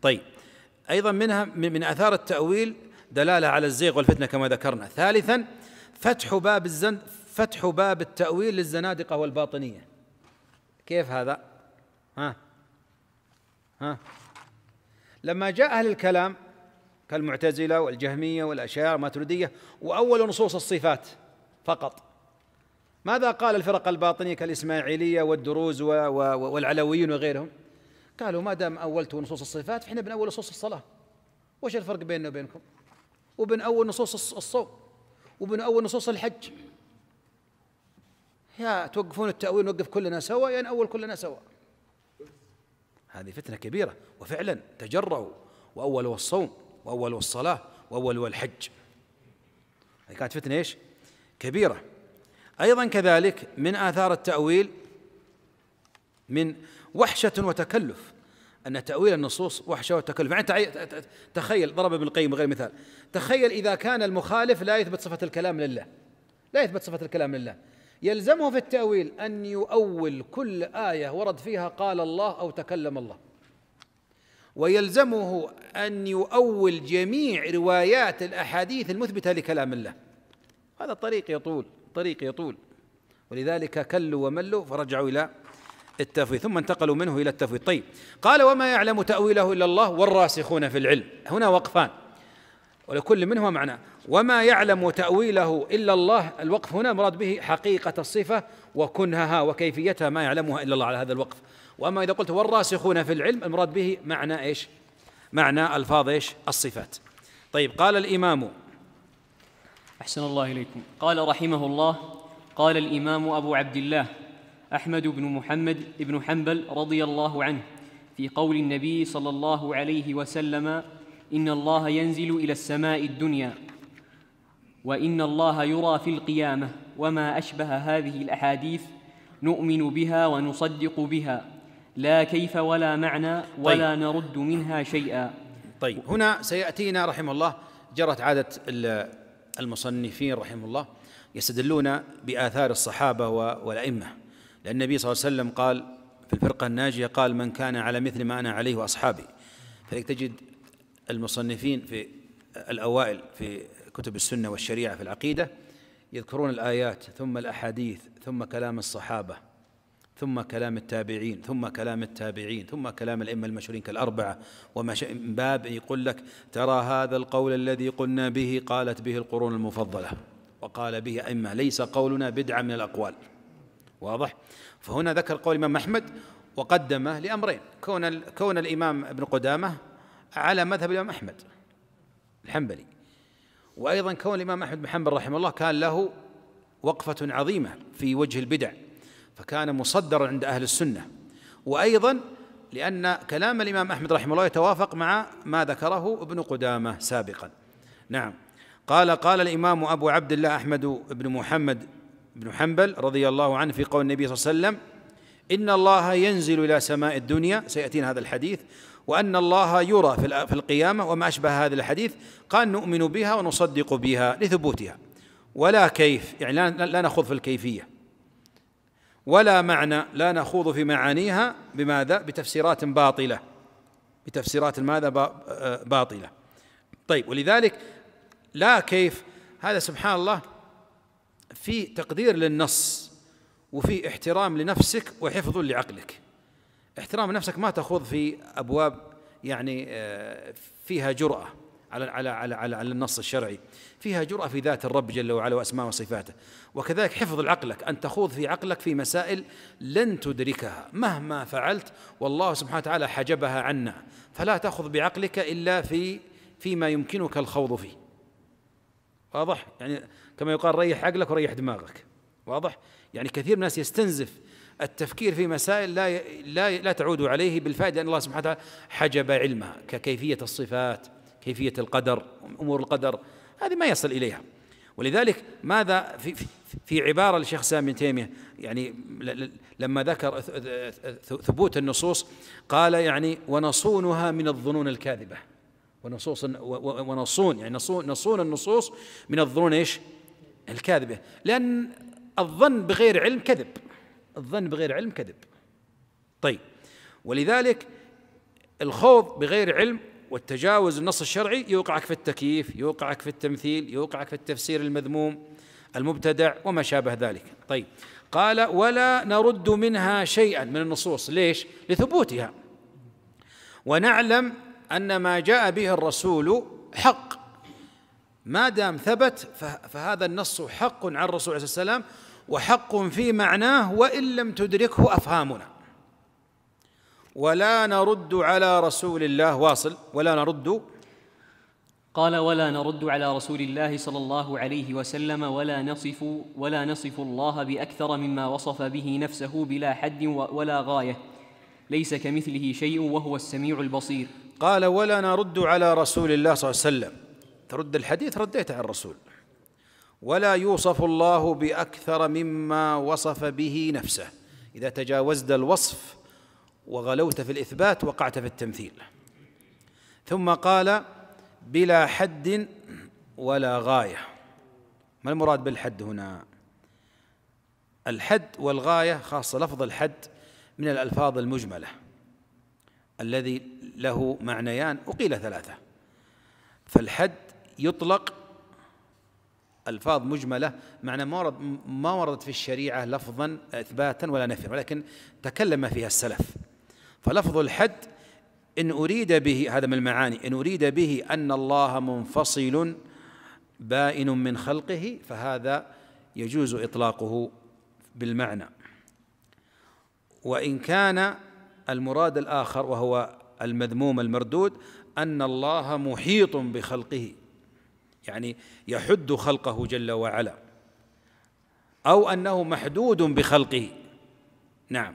S1: طيب، أيضا من آثار التأويل دلالة على الزيغ والفتنة كما ذكرنا. ثالثا، فتح باب التأويل للزنادقة والباطنية. كيف هذا؟ لما جاء أهل الكلام كالمعتزلة والجهمية والأشاعرة والماتريدية وأولوا نصوص الصفات فقط، ماذا قال الفرق الباطنية كالإسماعيلية والدروز والعلويين وغيرهم؟ قالوا: ما دام أولتوا نصوص الصفات فإحنا بنأول نصوص الصلاة. وش الفرق بيننا وبينكم؟ وبنأول نصوص الصوم، وبنأول نصوص الحج. يا توقفون التأويل نوقف كلنا سوا، يا نأول كلنا سوا. هذه فتنة كبيرة، وفعلا تجرؤوا وأولوا الصوم وأولوا الصلاة وأولوا الحج. هذه كانت فتنة إيش؟ كبيرة. أيضا كذلك من آثار التأويل من وحشة وتكلف، أن تأويل النصوص وحشة وتكلف. يعني تخيل، ضرب ابن القيم بغير مثال، تخيل إذا كان المخالف لا يثبت صفة الكلام لله، يلزمه في التأويل أن يؤول كل آية ورد فيها قال الله أو تكلم الله، ويلزمه أن يؤول جميع روايات الأحاديث المثبتة لكلام الله. هذا طريق يطول، ولذلك كلوا وملوا فرجعوا إلى التفويض، ثم انتقلوا منه إلى التفويض. طيب، قال: وما يعلم تأويله إلا الله والراسخون في العلم. هنا وقفان، ولكل منهما معنى. وما يعلم تأويله إلا الله، الوقف هنا مراد به حقيقة الصفة وكنهها وكيفيتها، ما يعلمها إلا الله على هذا الوقف. وأما إذا قلت والراسخون في العلم، المراد به معنى إيش؟ معنى ألفاظ إيش؟ الصفات. طيب، قال الإمام،
S2: أحسن الله إليكم، قال رحمه الله: قال الإمام أبو عبد الله أحمد بن محمد بن حنبل رضي الله عنه في قول النبي صلى الله عليه وسلم: إن الله ينزل إلى السماء الدنيا، وإن الله يرى في القيامة، وما أشبه هذه الأحاديث نؤمن بها ونصدق بها، لا كيف ولا معنى ولا نرد منها شيئا.
S1: طيب، هنا سيأتينا رحمه الله، جرت عادة المصنفين رحمه الله يستدلون بآثار الصحابة والأئمة، لأن النبي صلى الله عليه وسلم قال في الفرقة الناجية: قال: من كان على مثل ما أنا عليه وأصحابي. فلذلك تجد المصنفين في الأوائل في كتب السنة والشريعة في العقيدة يذكرون الآيات ثم الأحاديث ثم كلام الصحابة ثم كلام التابعين ثم كلام التابعين ثم كلام الأئمة المشهورين كالأربعة، وما من باب يقول لك: ترى هذا القول الذي قلنا به قالت به القرون المفضلة وقال به أئمة، ليس قولنا بدعة من الأقوال. واضح؟ فهنا ذكر قول الإمام أحمد وقدمه لأمرين: كون الإمام ابن قدامة على مذهب الإمام أحمد الحنبلي، وأيضا كون الإمام أحمد بن حنبل رحمه الله كان له وقفة عظيمة في وجه البدع، فكان مصدرا عند أهل السنة، وأيضا لأن كلام الإمام أحمد رحمه الله يتوافق مع ما ذكره ابن قدامة سابقا. نعم. قال الإمام أبو عبد الله أحمد بن محمد بن حنبل رضي الله عنه في قول النبي صلى الله عليه وسلم: إن الله ينزل إلى سماء الدنيا، سيأتينا هذا الحديث، وأن الله يرى في القيامة، وما أشبه هذا الحديث، قال: نؤمن بها ونصدق بها لثبوتها، ولا كيف، يعني لا نخوض في الكيفية، ولا معنى، لا نخوض في معانيها. بماذا؟ بتفسيرات باطلة، باطلة. طيب، ولذلك لا كيف هذا سبحان الله في تقدير للنص وفي احترام لنفسك وحفظ لعقلك. احترام نفسك ما تخوض في أبواب يعني فيها جرأة على النص الشرعي، فيها جرأة في ذات الرب جل وعلا وأسماء وصفاته. وكذلك حفظ عقلك، أن تخوض في عقلك في مسائل لن تدركها مهما فعلت، والله سبحانه وتعالى حجبها عنا، فلا تأخذ بعقلك إلا فيما يمكنك الخوض فيه. واضح؟ يعني كما يقال ريح عقلك وريح دماغك. واضح؟ يعني كثير من الناس يستنزف التفكير في مسائل لا تعود عليه بالفائدة، لأن الله سبحانه وتعالى حجب علمها، ككيفية الصفات، كيفية القدر، أمور القدر هذه ما يصل إليها. ولذلك ماذا في عبارة للشيخ الإسلام ابن تيمية يعني لما ذكر ثبوت النصوص قال يعني ونصونها من الظنون الكاذبة، ونصون يعني نصون النصوص من الظنون ايش؟ الكاذبة، لأن الظن بغير علم كذب، الظن بغير علم كذب. طيب، ولذلك الخوض بغير علم والتجاوز النص الشرعي يوقعك في التكييف، يوقعك في التمثيل، يوقعك في التفسير المذموم المبتدع وما شابه ذلك. طيب، قال ولا نرد منها شيئا من النصوص. ليش؟ لثبوتها، ونعلم أن ما جاء به الرسول حق، ما دام ثبت فهذا النص حق عن الرسول عليه الصلاة والسلام، وحق في معناه وإن لم تدركه أفهامنا. ولا نرد على رسول الله، واصل، ولا نرد.
S2: قال ولا نرد على رسول الله صلى الله عليه وسلم ولا نصف الله بأكثر مما وصف به نفسه بلا حد ولا غاية، ليس كمثله شيء وهو السميع البصير.
S1: قال ولا نرد على رسول الله صلى الله عليه وسلم، ترد الحديث رديت على الرسول. ولا يوصف الله بأكثر مما وصف به نفسه، إذا تجاوزت الوصف وغلوت في الإثبات وقعت في التمثيل. ثم قال بلا حد ولا غاية. ما المراد بالحد هنا؟ الحد والغاية خاصة لفظ الحد من الألفاظ المجملة الذي له معنيان وقيل ثلاثة. فالحد يطلق ألفاظ مجملة معنى ما وردت في الشريعة لفظا إثباتا ولا نفيا، ولكن تكلم فيها السلف. فلفظ الحد إن أريد به، هذا من المعاني، إن أريد به أن الله منفصل بائن من خلقه فهذا يجوز إطلاقه بالمعنى. وإن كان المراد الآخر وهو المذموم المردود أن الله محيط بخلقه، يعني يحد خلقه جل وعلا، أو أنه محدود بخلقه. نعم،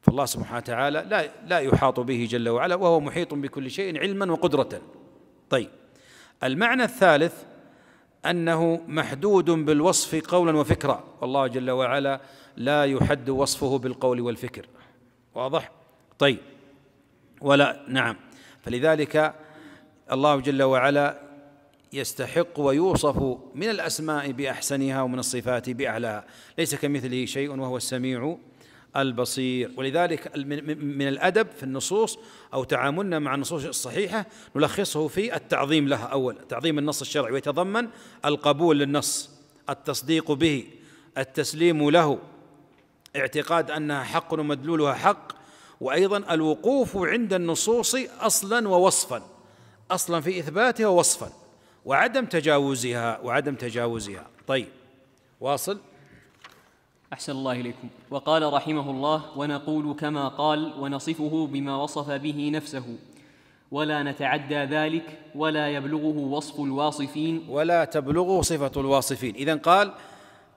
S1: فالله سبحانه وتعالى لا يحاط به جل وعلا، وهو محيط بكل شيء علما وقدرة. طيب، المعنى الثالث أنه محدود بالوصف قولا وفكرا، والله جل وعلا لا يحد وصفه بالقول والفكر. واضح؟ طيب، ولا نعم، فلذلك الله جل وعلا يستحق ويوصف من الأسماء بأحسنها ومن الصفات بأعلاها، ليس كمثله شيء وهو السميع البصير. ولذلك من الأدب في النصوص أو تعاملنا مع النصوص الصحيحة نلخصه في التعظيم لها. أول، تعظيم النص الشرعي، ويتضمن القبول للنص، التصديق به، التسليم له، اعتقاد أنها حق ومدلولها حق، وأيضا الوقوف عند النصوص أصلا ووصفا، أصلا في إثباتها ووصفا، وعدم تجاوزها. طيب، واصل.
S2: أحسن الله إليكم. وقال رحمه الله ونقول كما قال ونصفه بما وصف به نفسه ولا نتعدى ذلك ولا يبلغه وصف الواصفين
S1: ولا تبلغه صفة الواصفين. إذن قال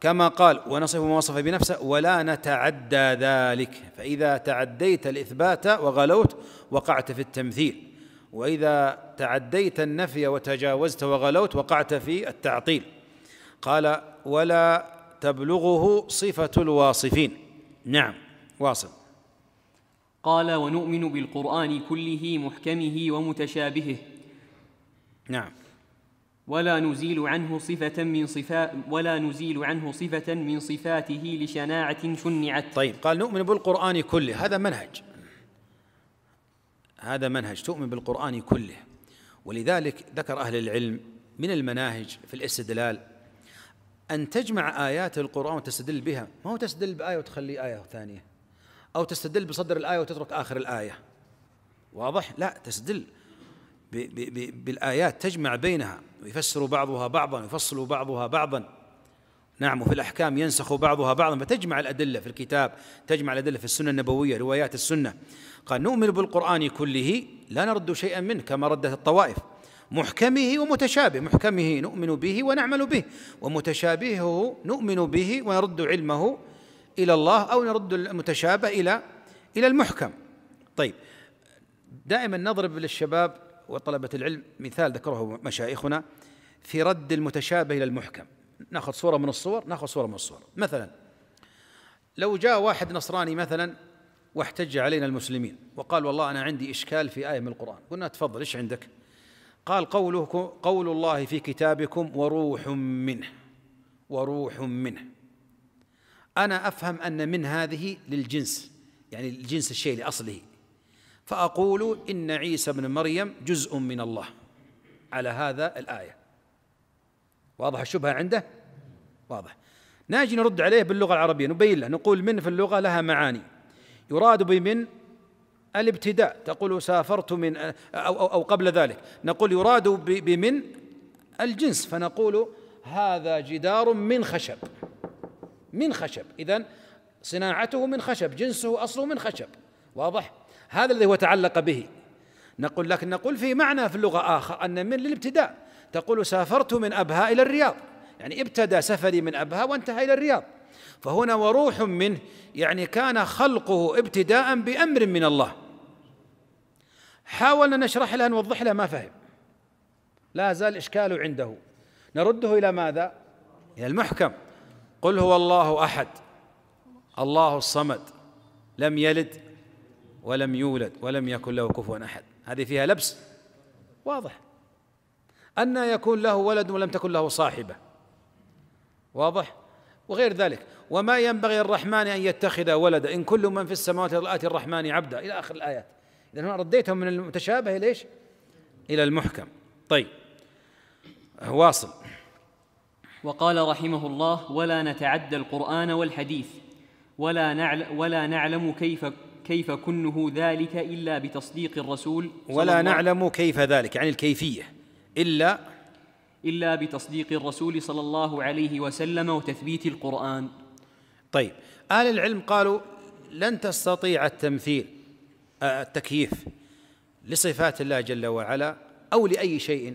S1: كما قال ونصف ما وصف بنفسه ولا نتعدى ذلك، فإذا تعديت الإثبات وغلوت وقعت في التمثيل، وإذا تعديت النفي وتجاوزت وغلوت وقعت في التعطيل. قال ولا تبلغه صفة الواصفين. نعم، واصل.
S2: قال ونؤمن بالقرآن كله محكمه ومتشابهه.
S1: نعم.
S2: ولا نزيل عنه صفة من صفاته لشناعة شنعت.
S1: طيب، قال نؤمن بالقرآن كله، هذا منهج تؤمن بالقرآن كله. ولذلك ذكر أهل العلم من المناهج في الاستدلال أن تجمع آيات القرآن وتستدل بها، ما هو تستدل بآية وتخلي آية ثانية، أو تستدل بصدر الآية وتترك آخر الآية. واضح؟ لا، تستدل بالآيات، تجمع بينها، ويفسر بعضها بعضا ويفصل بعضها بعضا. نعم، وفي الأحكام ينسخ بعضها بعضا، فتجمع الأدلة في الكتاب، تجمع الأدلة في السنة النبوية، روايات السنة. قال نؤمن بالقرآن كله لا نرد شيئا منه كما ردت الطوائف، محكمه ومتشابه، محكمه نؤمن به ونعمل به، ومتشابهه نؤمن به ونرد علمه إلى الله، أو نرد المتشابه إلى المحكم. طيب، دائما نضرب للشباب وطلبة العلم مثال ذكره مشايخنا في رد المتشابه إلى المحكم. نأخذ صورة من الصور، مثلا لو جاء واحد نصراني مثلا واحتج علينا المسلمين وقال والله أنا عندي إشكال في آية من القرآن، قلنا تفضل إيش عندك؟ قال قول الله في كتابكم وروح منه. أنا أفهم أن من هذه للجنس، يعني الجنس الشيء لأصله، فأقول إن عيسى بن مريم جزء من الله على هذا الآية. واضح الشبهة عنده؟ واضح. ناجي نرد عليه باللغة العربية، نبين له، نقول من في اللغة لها معاني، يراد بمن الابتداء، تقول سافرت من، أو قبل ذلك نقول يراد بمن الجنس، فنقول هذا جدار من خشب، إذن صناعته من خشب، جنسه أصله من خشب. واضح؟ هذا الذي هو تعلق به. لكن نقول في معنى في اللغة آخر أن من للابتداء، تقول سافرت من أبها إلى الرياض، يعني ابتدأ سفري من أبها وانتهى إلى الرياض. فهنا وروح منه يعني كان خلقه ابتداء بأمر من الله. حاولنا نشرح له نوضح له، ما فهم، لا زال إشكاله عنده، نرده إلى ماذا؟ إلى المحكم. قل هو الله أحد الله الصمد لم يلد ولم يولد ولم يكن له كفوا أحد. هذه فيها لبس واضح. أن يكون له ولد ولم تكن له صاحبة، واضح، وغير ذلك. وما ينبغي الرحمن أن يتخذ ولدا إن كل من في السماوات والأرض آتي الرحمن عبدا إلى آخر الآيات. إذن هنا رديتهم من المتشابه ليش؟ إلى المحكم. طيب، واصل.
S2: وقال رحمه الله ولا نتعدى القرآن والحديث ولا نعلم كيف كنه ذلك إلا بتصديق الرسول
S1: ولا نعلم كيف ذلك، يعني الكيفية،
S2: إلا بتصديق الرسول صلى الله عليه وسلم وتثبيت القرآن.
S1: طيب، أهل العلم قالوا لن تستطيع التكييف لصفات الله جل وعلا أو لأي شيء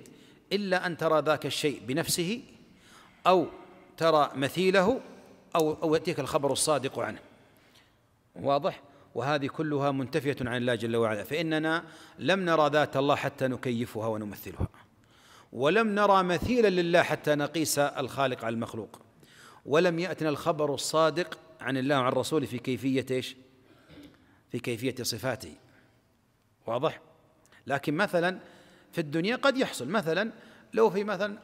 S1: إلا أن ترى ذاك الشيء بنفسه، أو ترى مثيله، أو يأتيك الخبر الصادق عنه. واضح؟ وهذه كلها منتفية عن الله جل وعلا، فإننا لم نرى ذات الله حتى نكيفها ونمثلها، ولم نرى مثيلا لله حتى نقيس الخالق على المخلوق، ولم يأتنا الخبر الصادق عن الله وعن الرسول في كيفية إيش؟ في كيفية صفاته. واضح؟ لكن مثلا في الدنيا قد يحصل، مثلا لو في مثلا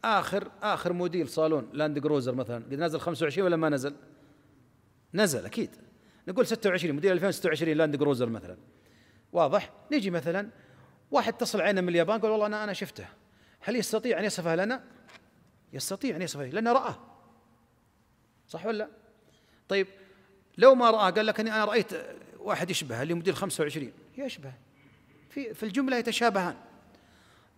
S1: آخر موديل صالون لاند كروزر مثلا قد نزل 25 ولا ما نزل؟ نزل أكيد. نقول 26 موديل 2026 لاند كروزر مثلا. واضح؟ نجي مثلا واحد اتصل علينا من اليابان قال والله أنا شفته، هل يستطيع أن يصفه لنا؟ يستطيع أن يصفه لأنه رآه، صح ولا؟ طيب لو ما رآه قال لك أني أنا رأيت واحد يشبه اللي موديل 25، يشبه في الجملة يتشابهان.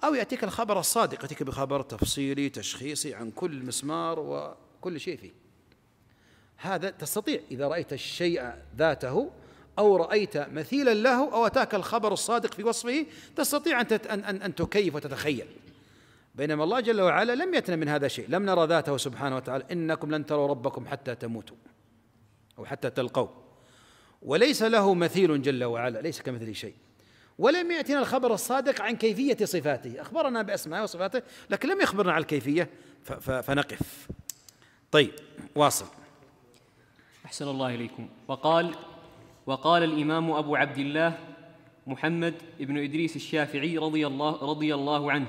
S1: أو يأتيك الخبر الصادق، يأتيك بخبر تفصيلي تشخيصي عن كل مسمار وكل شيء فيه. هذا تستطيع إذا رأيت الشيء ذاته أو رأيت مثيلا له أو أتاك الخبر الصادق في وصفه، تستطيع أن تكيف وتتخيل. بينما الله جل وعلا لم يتنا من هذا شيء، لم نرى ذاته سبحانه وتعالى. إنكم لن تروا ربكم حتى تموتوا أو حتى تلقوا، وليس له مثيل جل وعلا، ليس كمثله شيء. ولم يأتنا الخبر الصادق عن كيفية صفاته، أخبرنا بأسمائه وصفاته لكن لم يخبرنا عن الكيفية، فنقف. طيب، واصل.
S2: أحسن الله إليكم. وقال الإمام أبو عبد الله محمد بن إدريس الشافعي رضي الله عنه: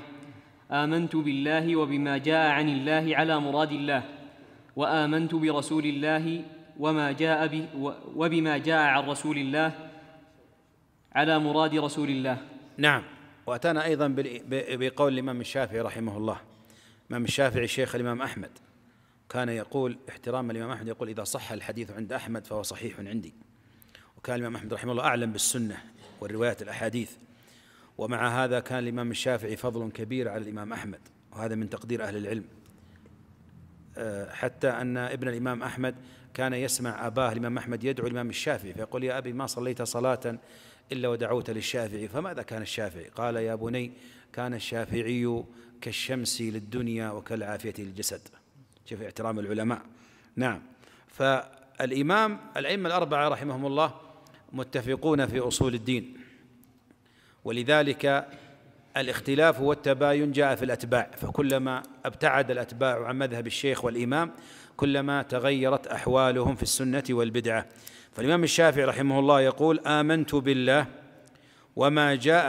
S2: آمنت بالله وبما جاء عن الله على مراد الله، وآمنت برسول الله وبما جاء عن رسول الله على مراد رسول الله.
S1: نعم، وأتانا أيضا بقول الإمام الشافعي رحمه الله. الإمام الشافعي شيخ الإمام أحمد كان يقول احتراما الإمام أحمد، يقول: إذا صح الحديث عند أحمد فهو صحيح عندي. وكان الإمام أحمد رحمه الله أعلم بالسنة والروايات الأحاديث، ومع هذا كان الإمام الشافعي فضل كبير على الإمام أحمد، وهذا من تقدير أهل العلم، حتى أن ابن الإمام أحمد كان يسمع أباه الإمام أحمد يدعو الإمام الشافعي فيقول: يا أبي ما صليت صلاة إلا ودعوت للشافعي. فماذا كان الشافعي؟ قال: يا بني كان الشافعي كالشمس للدنيا وكالعافية للجسد. شوف احترام العلماء. نعم. فالإمام الأئمة الأربعة رحمهم الله متفقون في أصول الدين، ولذلك الاختلاف والتباين جاء في الأتباع، فكلما ابتعد الأتباع عن مذهب الشيخ والإمام كلما تغيرت أحوالهم في السنة والبدعة. فالإمام الشافعي رحمه الله يقول: آمنت بالله وما جاء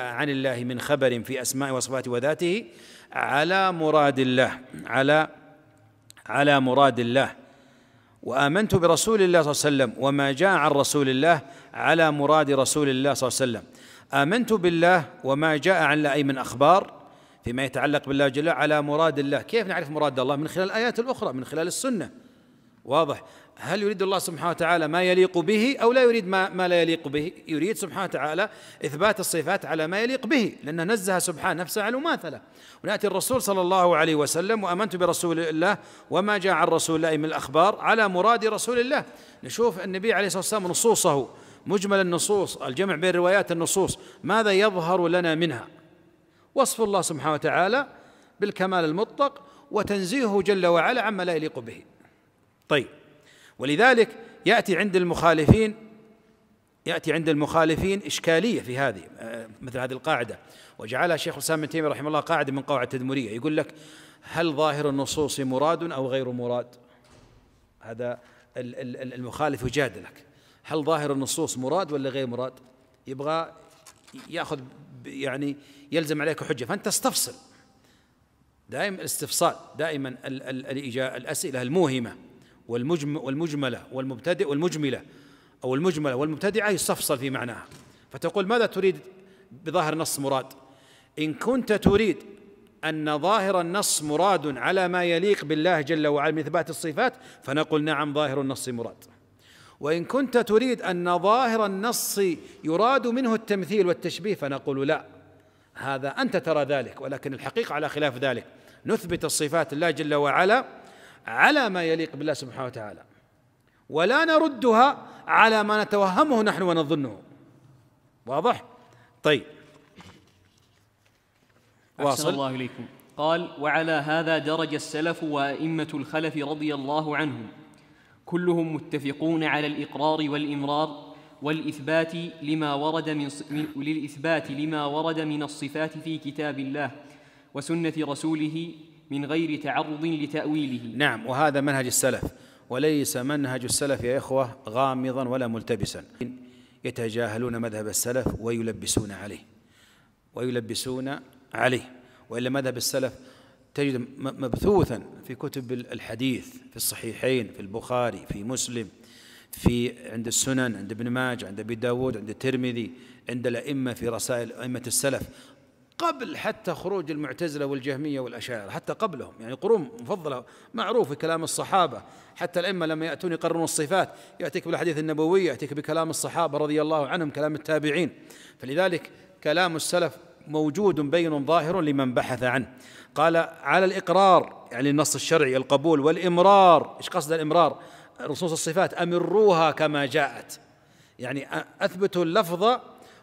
S1: عن الله من خبر في أسماء وصفاته وذاته على مراد الله على مراد الله. وآمنت برسول الله صلى الله عليه وسلم وما جاء عن رسول الله على مراد رسول الله صلى الله عليه وسلم. آمنت بالله وما جاء عن الله أي من أخبار فيما يتعلق بالله جل وعلا على مراد الله. كيف نعرف مراد الله؟ من خلال الآيات الأخرى، من خلال السنة. واضح؟ هل يريد الله سبحانه وتعالى ما يليق به أو لا يريد ما لا يليق به؟ يريد سبحانه وتعالى إثبات الصفات على ما يليق به، لأنه نزه سبحانه نفسه عن المماثلة. ونأتي الرسول صلى الله عليه وسلم: وآمنت برسول الله وما جاء عن رسول الله من الأخبار على مراد رسول الله. نشوف النبي عليه الصلاة والسلام نصوصه، مجمل النصوص، الجمع بين روايات النصوص، ماذا يظهر لنا منها؟ وصف الله سبحانه وتعالى بالكمال المطلق وتنزيهه جل وعلا عما لا يليق به. طيب، ولذلك يأتي عند المخالفين إشكالية في هذه، مثل هذه القاعدة، وجعلها شيخ الإسلام ابن تيمية رحمه الله قاعدة من قواعد تدمرية. يقول لك: هل ظاهر النصوص مراد أو غير مراد؟ هذا المخالف يجادلك: هل ظاهر النصوص مراد ولا غير مراد؟ يبغى يأخذ يعني يلزم عليك حجة، فأنت استفصل. دائما الاستفصال، دائما الأسئلة الموهمة والمجملة والمبتدئ والمجملة أو المجملة والمبتدعة يستفصل في معناها. فتقول: ماذا تريد بظاهر النص مراد؟ إن كنت تريد أن ظاهر النص مراد على ما يليق بالله جل وعلا من إثبات الصفات فنقول: نعم، ظاهر النص مراد. وإن كنت تريد أن ظاهر النص يراد منه التمثيل والتشبيه فنقول: لا، هذا أنت ترى ذلك، ولكن الحقيقة على خلاف ذلك. نثبت الصفات الله جل وعلا على ما يليق بالله سبحانه وتعالى، ولا نردها على ما نتوهمه نحن ونظنه. واضح؟ طيب،
S2: أحسن الله إليكم. قال: وعلى هذا درج السلف وأئمة الخلف رضي الله عنهم، كلهم متفقون على الإقرار والإمرار والإثبات لما ورد من الصفات في كتاب الله وسنة رسوله من غير تعرض لتأويله.
S1: نعم، وهذا منهج السلف، وليس منهج السلف يا إخوة غامضا ولا ملتبسا. يتجاهلون مذهب السلف ويلبسون عليه. وإلا مذهب السلف تجد مبثوثا في كتب الحديث، في الصحيحين، في البخاري، في مسلم، عند السنن، عند ابن ماجه، عند أبي داود، عند الترمذي، عند الأئمة في رسائل أئمة السلف، قبل حتى خروج المعتزلة والجهمية والأشاعرة، حتى قبلهم، يعني قرون مفضلة معروف في كلام الصحابة. حتى الأئمة لما يأتون يقررون الصفات يأتيك بالحديث النبوي، يأتيك بكلام الصحابة رضي الله عنهم، كلام التابعين. فلذلك كلام السلف موجود بين ظاهر لمن بحث عنه. قال: على الإقرار يعني النص الشرعي، القبول، والإمرار. إيش قصد الإمرار؟ نصوص الصفات أمروها كما جاءت، يعني أثبتوا اللفظ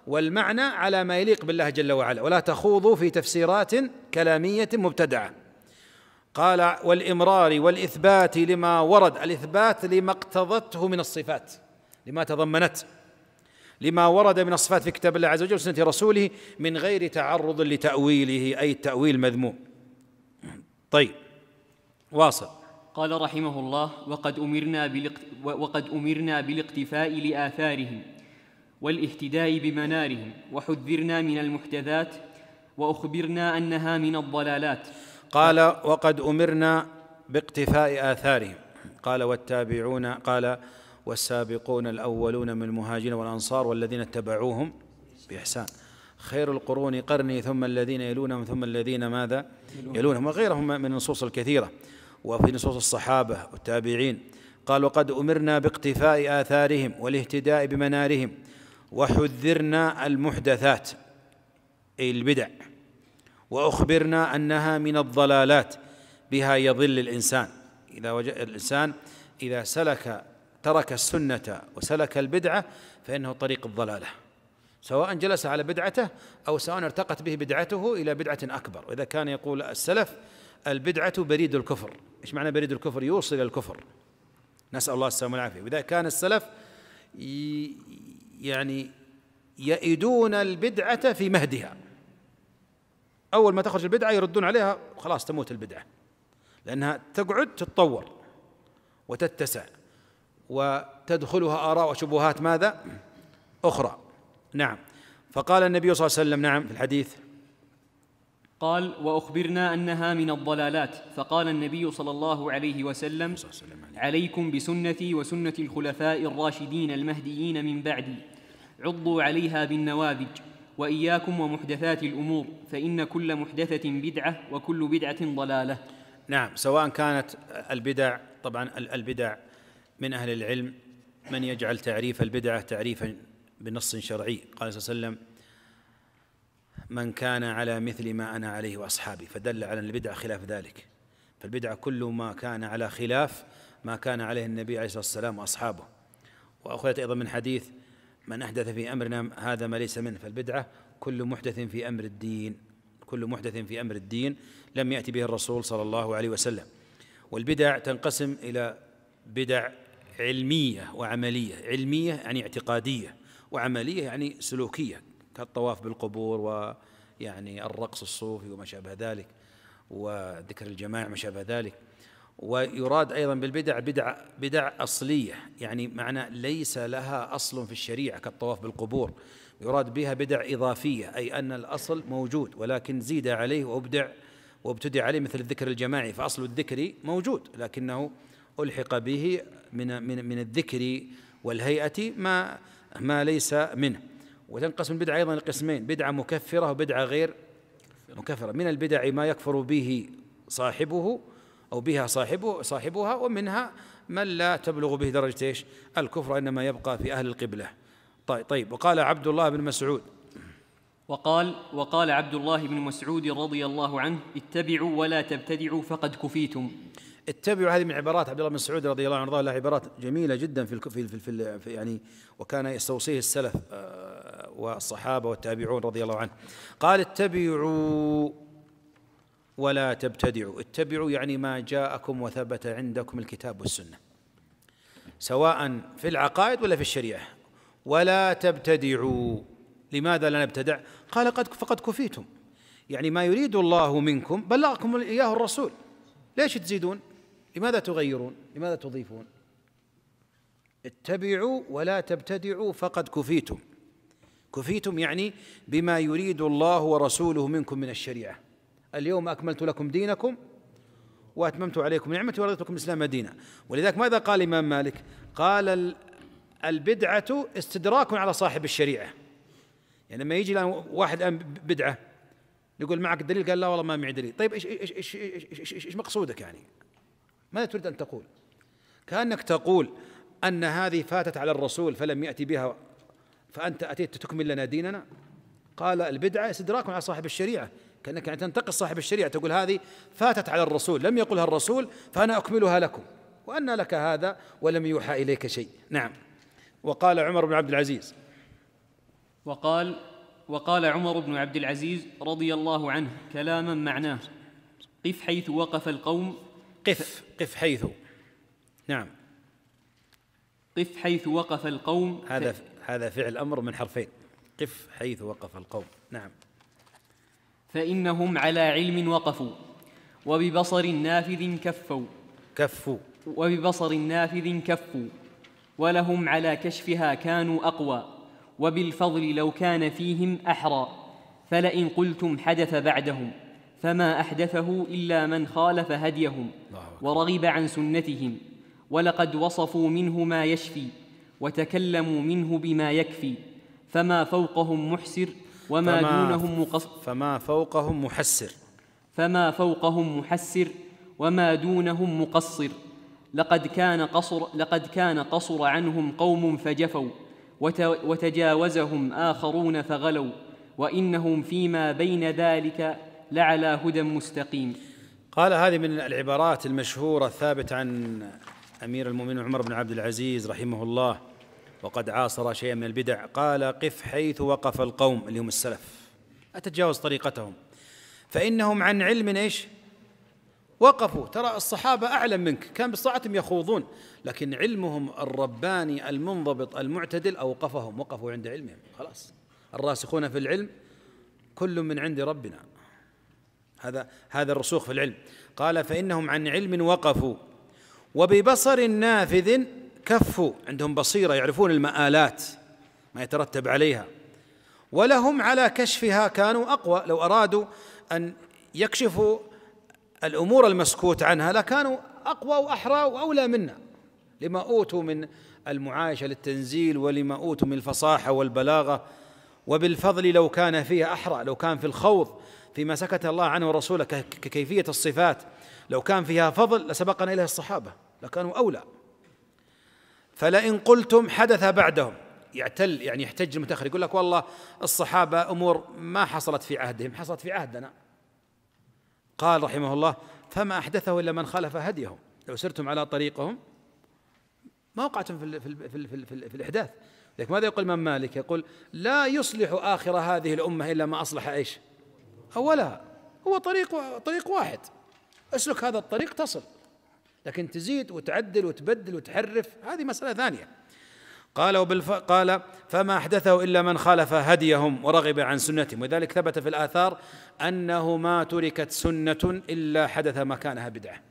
S1: والمعنى على ما يليق بالله جل وعلا، ولا تخوضوا في تفسيرات كلامية مبتدعة. قال: والإمرار والإثبات لما ورد، الإثبات لما اقتضته من الصفات، لما تضمنت، لما ورد من الصفات في كتاب الله عز وجل وسنة رسوله من غير تعرض لتأويله، أي التأويل مذموم. طيب، واصل.
S2: قال رحمه الله: وقد أمرنا بالاقتفاء لآثارهم والاهتداء بمنارهم، وحذرنا من المحدثات وأخبرنا أنها من الضلالات.
S1: قال: وقد أمرنا باقتفاء آثارهم. قال: والتابعون، قال: والسابقون الأولون من المهاجرين والأنصار والذين اتبعوهم بإحسان. خير القرون قرني ثم الذين يلونهم ثم الذين ماذا يلونهم، وغيرهم من النصوص الكثيرة، وفي نصوص الصحابة والتابعين. قال: وقد أمرنا باقتفاء آثارهم والاهتداء بمنارهم، وحذرنا المحدثات أي البدع، وأخبرنا أنها من الضلالات بها يضل الإنسان. إذا الإنسان إذا ترك السنة وسلك البدعة فإنه طريق الضلالة، سواء جلس على بدعته أو سواء ارتقت به بدعته إلى بدعة أكبر. وإذا كان يقول السلف: البدعة بريد الكفر. إيش معنى بريد الكفر؟ يوصل إلى الكفر، نسأل الله السلامة والعافية. وإذا كان السلف يعني يئدون البدعة في مهدها، أول ما تخرج البدعة يردون عليها، خلاص تموت البدعة، لأنها تقعد تتطور وتتسع وتدخلها آراء وشبهات ماذا؟ أخرى. نعم. فقال النبي صلى الله عليه وسلم، نعم، في الحديث
S2: قال: وأخبرنا أنها من الضلالات. فقال النبي صلى الله عليه وسلم: عليكم بسنتي وسنة الخلفاء الراشدين المهديين من بعدي، عضوا عليها بالنواذج، وإياكم ومحدثات الأمور، فإن كل محدثة بدعة وكل بدعة ضلالة.
S1: نعم. سواء كانت البدع، طبعا البدع من أهل العلم من يجعل تعريف البدعة تعريفا بنص شرعي. قال صلى الله عليه وسلم: من كان على مثل ما أنا عليه وأصحابي، فدل على أن البدعة خلاف ذلك. فالبدعة كل ما كان على خلاف ما كان عليه النبي عليه الصلاة والسلام وأصحابه. وأخذت أيضا من حديث: من أحدث في أمرنا هذا ما ليس منه. فالبدعة كل محدث في أمر الدين، كل محدث في أمر الدين لم يأتي به الرسول صلى الله عليه وسلم. والبدع تنقسم إلى بدع علمية وعملية. علمية يعني اعتقادية، وعملية يعني سلوكية، كالطواف بالقبور ويعني الرقص الصوفي وما شابه ذلك، وذكر الجماعة ما شابه ذلك. ويراد أيضا بالبدع بدع أصلية، يعني معنى ليس لها أصل في الشريعة، كالطواف بالقبور. يراد بها بدع إضافية، أي أن الأصل موجود ولكن زيد عليه وابتدع عليه، مثل الذكر الجماعي، فأصل الذكر موجود لكنه ألحق به من الذكر والهيئة ما ليس منه. وتنقسم البدعة أيضا لقسمين: بدعة مكفرة وبدعة غير مكفرة. من البدع ما يكفر به صاحبه أو بها صاحبها، ومنها من لا تبلغ به درجة إيش؟ الكفر، إنما يبقى في أهل القبلة. طيب. وقال عبد الله بن مسعود،
S2: وقال عبد الله بن مسعود رضي الله عنه: اتبعوا ولا تبتدعوا فقد كفيتم.
S1: اتبعوا هذه من عبارات عبد الله بن مسعود رضي الله عنه، له عبارات جميلة جدا في يعني، وكان يستوصيه السلف والصحابة والتابعون رضي الله عنه. قال: اتبعوا ولا تبتدعوا. اتبعوا يعني ما جاءكم وثبت عندكم الكتاب والسنة، سواء في العقائد ولا في الشريعة. ولا تبتدعوا. لماذا لا نبتدع؟ قال: فقد كفيتم، يعني ما يريد الله منكم بلغكم إياه الرسول، ليش تزيدون؟ لماذا تغيرون؟ لماذا تضيفون؟ اتبعوا ولا تبتدعوا فقد كفيتم. كفيتم يعني بما يريد الله ورسوله منكم من الشريعة. اليوم أكملت لكم دينكم وأتممت عليكم نعمتي ورضيت لكم الإسلام دينا. ولذلك ماذا قال الإمام مالك؟ قال: البدعة استدراك على صاحب الشريعة. يعني لما يجي واحد الآن بدعة يقول: معك دليل؟ قال: لا والله ما معي دليل. طيب إيش مقصودك يعني؟ ماذا تريد أن تقول؟ كأنك تقول أن هذه فاتت على الرسول فلم يأتي بها فأنت أتيت تكمل لنا ديننا. قال: البدعة استدراك على صاحب الشريعة، كأنك يعني تنتقص صاحب الشريعة، تقول هذه فاتت على الرسول لم يقلها الرسول فأنا أكملها لكم، وأن لك هذا ولم يوحى إليك شيء. نعم. وقال عمر بن عبد العزيز
S2: وقال عمر بن عبد العزيز رضي الله عنه كلاما معناه: قف حيث وقف القوم.
S1: قف حيث. نعم.
S2: قف حيث وقف القوم.
S1: هذا فعل أمر من حرفين: قف حيث وقف القوم. نعم.
S2: فإنهم على علم وقفوا، وببصر نافذ كفوا، ولهم على كشفها كانوا أقوى، وبالفضل لو كان فيهم أحرى. فلئن قلتم حدث بعدهم فما أحدثه إلا من خالف هديهم ورغب عن سنتهم، ولقد وصفوا منه ما يشفي وتكلموا منه بما يكفي، فما فوقهم محسر وما دونهم مقصر.
S1: فما فوقهم محسر.
S2: فما فوقهم محسر وما دونهم مقصر. لقد كان قصر عنهم قوم فجفوا وتجاوزهم آخرون فغلوا وإنهم فيما بين ذلك لعلى هدى مستقيم.
S1: قال هذه من العبارات المشهورة الثابتة عن أمير المؤمنين عمر بن عبد العزيز رحمه الله، وقد عاصر شيئا من البدع. قال: قف حيث وقف القوم اللي هم السلف، أتجاوز طريقتهم فإنهم عن علم إيش وقفوا. ترى الصحابة أعلم منك، كان بصاعتهم يخوضون، لكن علمهم الرباني المنضبط المعتدل أوقفهم، وقفوا عند علمهم. خلاص، الراسخون في العلم كل من عند ربنا، هذا الرسوخ في العلم. قال: فإنهم عن علم وقفوا وببصر نافذ كفوا، عندهم بصيرة يعرفون المآلات ما يترتب عليها، ولهم على كشفها كانوا أقوى. لو أرادوا أن يكشفوا الأمور المسكوت عنها لكانوا أقوى وأحرى وأولى منا، لما أوتوا من المعايشة للتنزيل ولما أوتوا من الفصاحة والبلاغة. وبالفضل لو كان فيها أحرى، لو كان في الخوض فيما سكت الله عنه ورسوله ككيفية الصفات، لو كان فيها فضل لسبقنا إليه الصحابة، لكانوا أولى. فلئن قلتم حدث بعدهم، يعني يحتج المتأخر يقول لك والله الصحابة أمور ما حصلت في عهدهم، حصلت في عهدنا. قال رحمه الله: فما أحدثه إلا من خالف هديهم. لو سرتم على طريقهم ما وقعتم في الإحداث. لكن ماذا يقول الإمام مالك؟ يقول: لا يصلح آخر هذه الأمة إلا ما أصلح إيش أولها. هو طريق واحد، اسلك هذا الطريق تصل، لكن تزيد وتعدل وتبدل وتحرف هذه مسألة ثانية. قال: فما أحدثه إلا من خالف هديهم ورغب عن سنتهم. وذلك ثبت في الآثار أنه ما تركت سنة إلا حدث مكانها بدعة.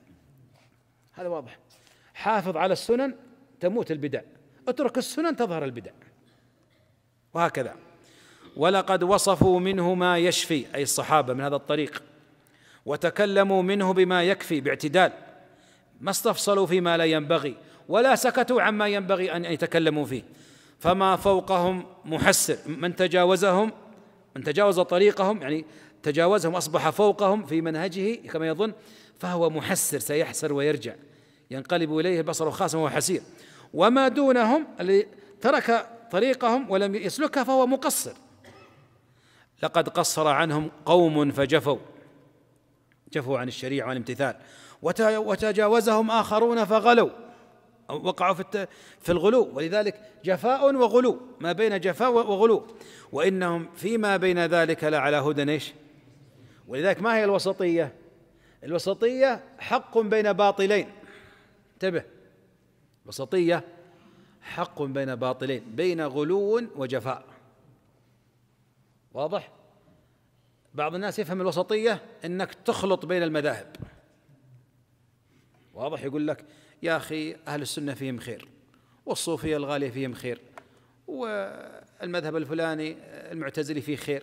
S1: هذا واضح. حافظ على السنن تموت البدع، اترك السنن تظهر البدع، وهكذا. ولقد وصفوا منه ما يشفي، أي الصحابة، من هذا الطريق، وتكلموا منه بما يكفي باعتدال، ما استفصلوا فيما لا ينبغي ولا سكتوا عما ينبغي أن يتكلموا فيه. فما فوقهم محسر، من تجاوز طريقهم، يعني تجاوزهم أصبح فوقهم في منهجه كما يظن، فهو محسر، سيحسر ويرجع، ينقلب إليه البصر خاسا وهو حسير. وما دونهم الذي ترك طريقهم ولم يسلكها فهو مقصر. لقد قصر عنهم قوم فجفوا عن الشريعة والامتثال، وتجاوزهم آخرون فغلوا، وقعوا في الغلو. ولذلك جفاء وغلو، ما بين جفاء وغلو، وإنهم فيما بين ذلك لعلى هدى إيش. ولذلك ما هي الوسطية؟ الوسطية حق بين باطلين. انتبه، الوسطية حق بين باطلين، بين غلو وجفاء. واضح؟ بعض الناس يفهم الوسطية أنك تخلط بين المذاهب. واضح؟ يقول لك يا أخي أهل السنة فيهم خير، والصوفية الغالية فيهم خير، والمذهب الفلاني المعتزلي فيه خير،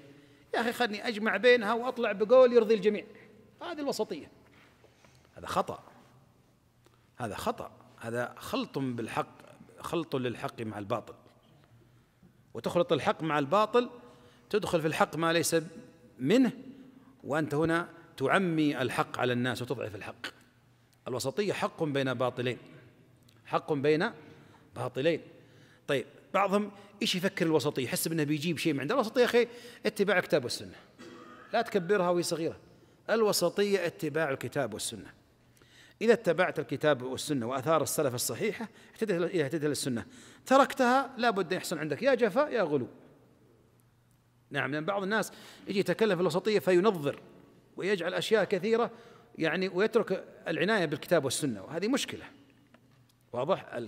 S1: يا أخي خلني أجمع بينها وأطلع بقول يرضي الجميع. هذه الوسطية. هذا خطأ، هذا خلط بالحق، خلط للحق مع الباطل. وتخلط الحق مع الباطل تدخل في الحق ما ليس منه، وأنت هنا تعمي الحق على الناس وتضعف الحق. الوسطية حق بين باطلين. طيب، بعضهم إيش يفكر الوسطية؟ يحسب أنه بيجيب شيء من عند الوسطية. أخي اتباع الكتاب والسنة، لا تكبرها وهي صغيرة. الوسطية اتباع الكتاب والسنة. إذا اتبعت الكتاب والسنة وآثار السلف الصحيحة اهتديت للسنة، تركتها لا بد أن يحصل عندك يا جفاء يا غلو. نعم، لأن بعض الناس يجي يتكلم في الوسطية فينظر ويجعل أشياء كثيرة يعني، ويترك العناية بالكتاب والسنة، وهذه مشكلة. واضح؟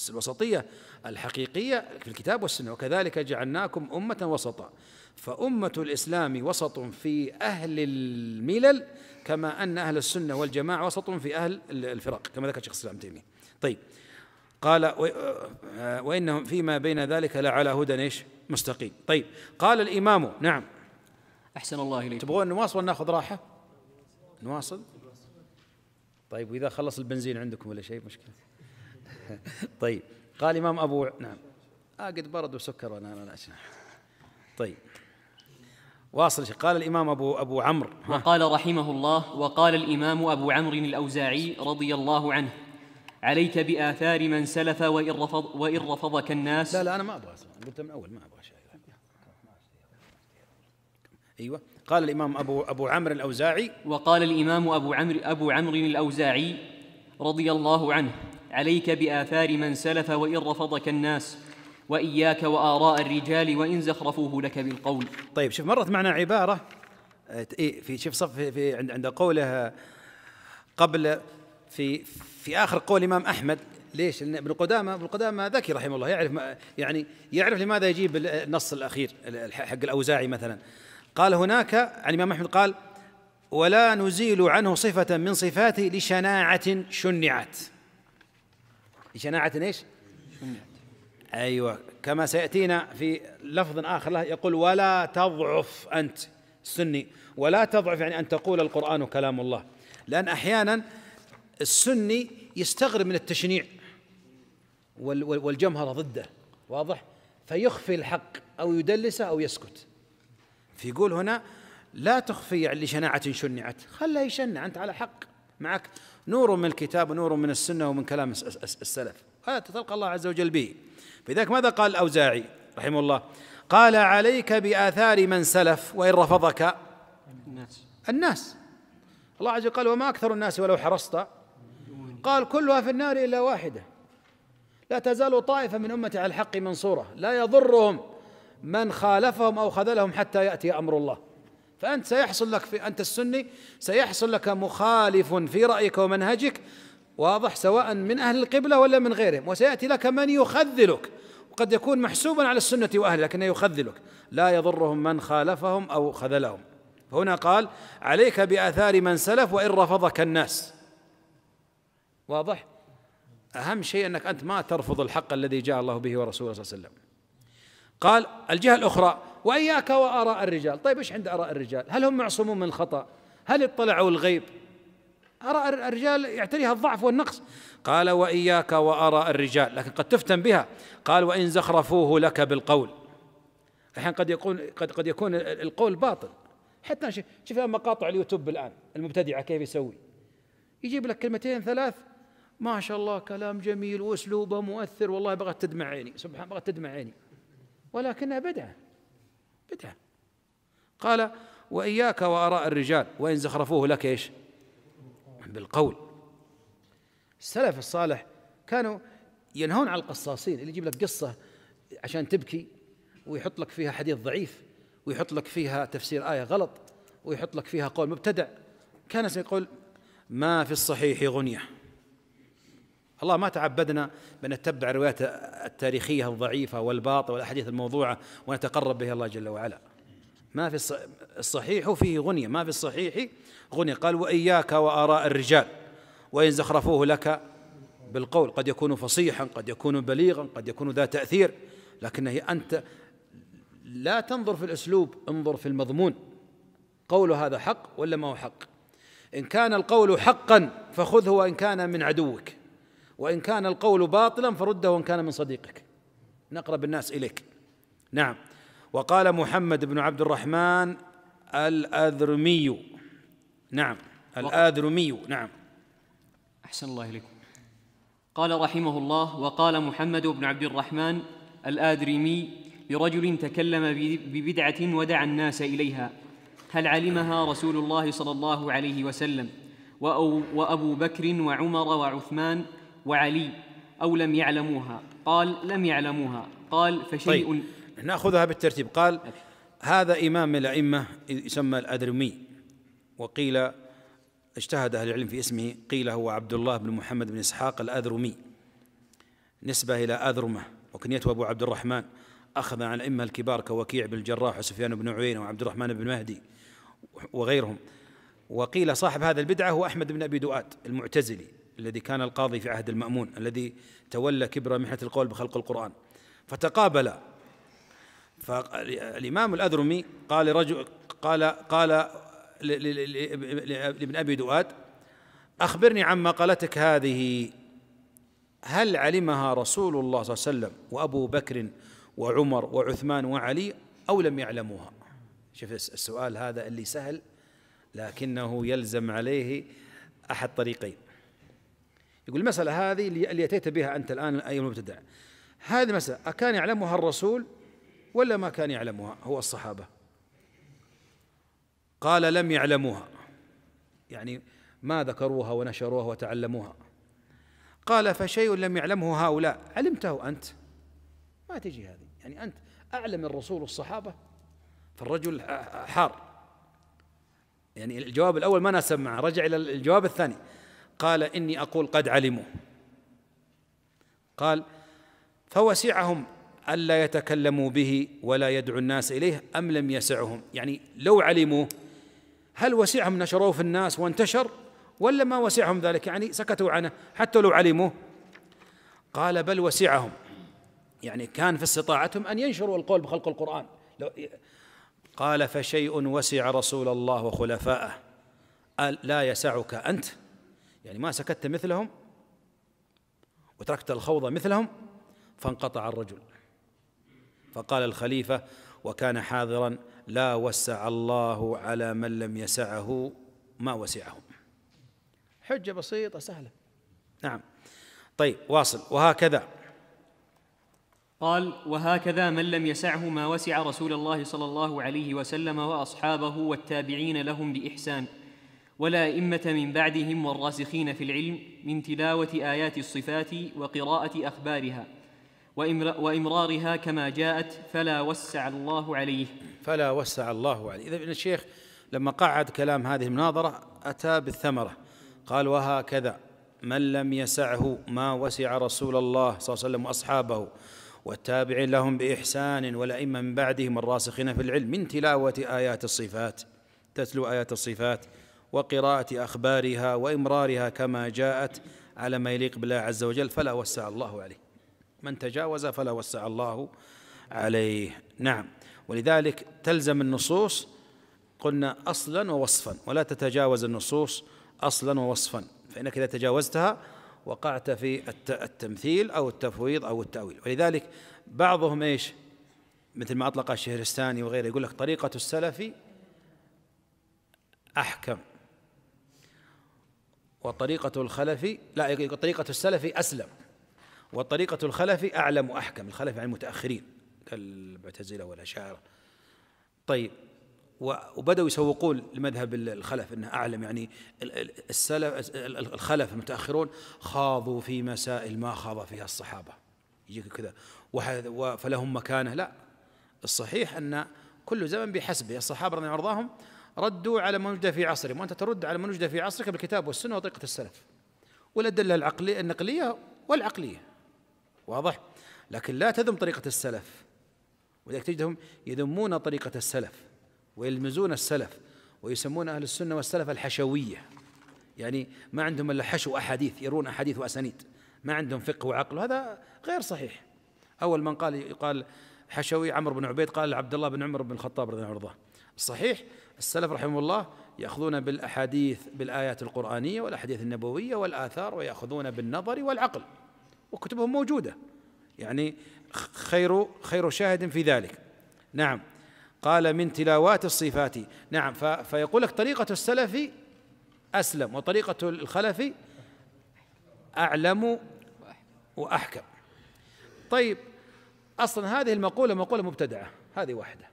S1: الوسطية الحقيقية في الكتاب والسنة. وكذلك جعلناكم أمة وسطا، فأمة الإسلام وسط في أهل الملل، كما أن أهل السنة والجماعة وسط في أهل الفرق، كما ذكر شيخ الإسلام تيمية. طيب، قال: وإنهم فيما بين ذلك لعلى هدى إيش مستقيم. طيب، قال الإمام. نعم،
S2: أحسن الله إليك.
S1: تبغون نواصل ولا ناخذ راحة؟ نواصل. طيب، وإذا خلص البنزين عندكم ولا شيء مشكلة. طيب، قال الإمام أبو. نعم، قد برد وسكر وأنا لا. طيب، واصل. قال الإمام أبو عمرو
S2: وقال رحمه الله: وقال الإمام أبو عمرو الأوزاعي رضي الله عنه: عليك بآثار من سلف وإن رفضك الناس.
S1: لا أنا ما أبغى، قلت من أول ما أبغى شيء. أيوة. قال الإمام أبو عمرو الأوزاعي.
S2: وقال الإمام أبو عمرو الأوزاعي رضي الله عنه: عليك بآثار من سلف وإن رفضك الناس، وإياك وآراء الرجال وإن زخرفوه لك بالقول.
S1: طيب شوف، مرت معنا عبارة في شوف صف في عند قوله قبل في آخر قول الإمام أحمد. ليش؟ لأن ابن قدامة ذكي رحمه الله، يعرف لماذا يجيب النص الأخير حق الأوزاعي مثلا. قال هناك عن الإمام أحمد قال: ولا نزيل عنه صفة من صفاته لشناعة شنعت. لشناعة ايش؟ أيوة، كما سيأتينا في لفظ آخر له يقول: ولا تضعف أنت السني. ولا تضعف يعني أن تقول القرآن كلام الله، لأن أحيانا السني يستغرب من التشنيع والجمهرة ضده، واضح، فيخفي الحق أو يدلسه أو يسكت. فيقول هنا: لا تخفي لشناعة شنعت، خلها يشنع، أنت على حق، معك نور من الكتاب ونور من السنة ومن كلام السلف، هذا تلقى الله عز وجل به. فذلك ماذا قال الأوزاعي رحمه الله؟ قال: عليك بآثار من سلف وإن رفضك الناس. الله عز وجل قال: وما أكثر الناس ولو حرصت. قال: كلها في النار إلا واحدة. لا تزال طائفة من أمتي على الحق منصورة، لا يضرهم من خالفهم أو خذلهم حتى يأتي أمر الله. فأنت سيحصل لك أنت السني سيحصل لك مخالف في رأيك ومنهجك، واضح، سواء من أهل القبلة ولا من غيرهم، وسيأتي لك من يخذلك، وقد يكون محسوبا على السنة وأهله لكنه يخذلك، لا يضرهم من خالفهم أو خذلهم. هنا قال: عليك بآثار من سلف وإن رفضك الناس. واضح؟ أهم شيء أنك أنت ما ترفض الحق الذي جاء الله به ورسوله صلى الله عليه وسلم. قال الجهة الأخرى: وإياك وآراء الرجال. طيب إيش عند آراء الرجال؟ هل هم معصومون من الخطأ؟ هل اطلعوا الغيب؟ آراء الرجال يعتريها الضعف والنقص. قال: وإياك وآراء الرجال، لكن قد تفتن بها. قال: وإن زخرفوه لك بالقول. أحيانا قد يكون القول باطل. حتى شوف مقاطع اليوتيوب الآن المبتدعة كيف يسوي، يجيب لك كلمتين ثلاث ما شاء الله كلام جميل وأسلوبه مؤثر، والله بغت تدمع عيني، سبحان بغت تدمع عيني، ولكنها بدعة. قال: وإياك وآراء الرجال وإن زخرفوه لك إيش؟ بالقول. السلف الصالح كانوا ينهون على القصاصين اللي يجيب لك قصة عشان تبكي ويحط لك فيها حديث ضعيف ويحط لك فيها تفسير آية غلط ويحط لك فيها قول مبتدع. كان يقول: ما في الصحيح غنية. الله ما تعبدنا بنتبع الروايات التاريخية الضعيفة والباطل والأحاديث الموضوعة ونتقرب به الله جل وعلا. ما في الصحيح فيه غنية، ما في الصحيح غنية. قال: وإياك وآراء الرجال وإن زخرفوه لك بالقول. قد يكون فصيحا، قد يكون بليغا، قد يكون ذا تأثير، لكنه أنت لا تنظر في الأسلوب، انظر في المضمون. قوله هذا حق ولا ما هو حق؟ إن كان القول حقا فخذه وإن كان من عدوك، وإن كان القول باطلا فرده وإن كان من صديقك، من أقرب الناس إليك. نعم. وقال محمد بن عبد الرحمن الآذرمي. نعم الآذرمي. نعم.
S2: أحسن الله إليكم. قال رحمه الله: وقال محمد بن عبد الرحمن الآذرمي لرجل تكلم ببدعة ودعا الناس إليها: هل علمها رسول الله صلى الله عليه وسلم وأبو بكر وعمر وعثمان وعلي أو لم يعلموها؟ قال: لم يعلموها. قال: فشيء.
S1: طيب نأخذها بالترتيب. قال: هذا إمام من الأئمة يسمى الآذرمي، وقيل اجتهد أهل العلم في اسمه، قيل هو عبد الله بن محمد بن إسحاق الآذرمي، نسبة إلى آذرمة، وكنيته أبو عبد الرحمن، أخذ عن الأئمة الكبار كوكيع بن الجراح وسفيان بن عيينة وعبد الرحمن بن مهدي وغيرهم. وقيل صاحب هذا البدعة هو أحمد بن أبي دؤاد المعتزلي الذي كان القاضي في عهد المأمون، الذي تولى كبر محنة القول بخلق القرآن. فتقابل، فالإمام الأذرمي قال لرجل، قال لابن أبي دؤاد: أخبرني عن مقالتك هذه، هل علمها رسول الله صلى الله عليه وسلم وأبو بكر وعمر وعثمان وعلي أو لم يعلموها؟ شوف السؤال هذا اللي سهل لكنه يلزم عليه أحد طريقين. يقول المسألة هذه اللي أتيت بها أنت الآن أي المبتدع، هذه مسألة أكان يعلمها الرسول ولا ما كان يعلمها هو الصحابة؟ قال لم يعلموها، يعني ما ذكروها ونشروها وتعلموها. قال فشيء لم يعلمه هؤلاء علمته أنت؟ ما تجي هذه، يعني أنت أعلم الرسول والصحابة؟ فالرجل حار، يعني الجواب الأول ما ناسب معه، رجع إلى الجواب الثاني قال إني أقول قد علموا. قال فوسعهم ألا يتكلموا به ولا يدعو الناس إليه أم لم يسعهم؟ يعني لو علموا هل وسعهم نشروه في الناس وانتشر ولا ما وسعهم ذلك، يعني سكتوا عنه حتى لو علموا؟ قال بل وسعهم، يعني كان في استطاعتهم أن ينشروا القول بخلق القرآن. قال فشيء وسع رسول الله وخلفائه لا يسعك أنت؟ يعني ما سكت مثلهم وتركت الخوض مثلهم؟ فانقطع الرجل. فقال الخليفة وكان حاضرا لا وسع الله على من لم يسعه ما وسعهم. حجة بسيطة سهلة. نعم. طيب واصل. وهكذا
S2: قال وهكذا من لم يسعه ما وسع رسول الله صلى الله عليه وسلم وأصحابه والتابعين لهم بإحسان ولا أئمة من بعدهم والراسخين في العلم من تلاوة آيات الصفات وقراءة أخبارها وإمرارها كما جاءت فلا وسع الله عليه.
S1: فلا وسع الله عليه. إذا الشيخ لما قعد كلام هذه المناظرة أتى بالثمرة، قال وهكذا من لم يسعه ما وسع رسول الله صلى الله عليه وسلم وأصحابه والتابعين لهم بإحسان والأئمة من بعدهم الراسخين في العلم من تلاوة آيات الصفات، تتلو آيات الصفات وقراءة أخبارها وإمرارها كما جاءت على ما يليق بالله عز وجل فلا وسع الله عليه. من تجاوز فلا وسع الله عليه. نعم. ولذلك تلزم النصوص قلنا أصلا ووصفا، ولا تتجاوز النصوص أصلا ووصفا، فإنك إذا تجاوزتها وقعت في التمثيل أو التفويض أو التأويل. ولذلك بعضهم إيش مثل ما أطلق الشهرستاني وغيره يقول لك طريقة السلف أحكم وطريقة الخلف لا، طريقة السلف أسلم وطريقة الخلف أعلم وأحكم. الخلف عن المتأخرين كالمعتزلة والأشاعرة. طيب وبدأوا يسوقون لمذهب الخلف أنه أعلم، يعني الخلف المتأخرون خاضوا في مسائل ما خاض فيها الصحابة، يجيك كذا فلهم مكانة. لا، الصحيح أن كل زمن بحسبه. الصحابة رضي الله عنهم ردوا على من وجد في عصرهم، وأنت ترد على من وجد في عصرك بالكتاب والسنة وطريقة السلف والأدلة العقلية النقلية والعقلية، واضح؟ لكن لا تذم طريقة السلف، ولذلك تجدهم يذمون طريقة السلف ويلمزون السلف ويسمون أهل السنة والسلف الحشوية، يعني ما عندهم إلا حشو أحاديث، يرون أحاديث وأسانيد، ما عندهم فقه وعقل. هذا غير صحيح. أول من قال حشوي عمرو بن عبيد قال عبد الله بن عمر بن الخطاب رضي الله عنه. الصحيح السلف رحمه الله يأخذون بالأحاديث بالآيات القرآنية والأحاديث النبوية والآثار، ويأخذون بالنظر والعقل، وكتبهم موجودة، يعني خير شاهد في ذلك. نعم. قال من تلاوات الصفات. نعم. فيقول لك طريقة السلف أسلم وطريقة الخلف أعلم وأحكم. طيب أصلا هذه المقولة مقولة مبتدعة، هذه واحدة،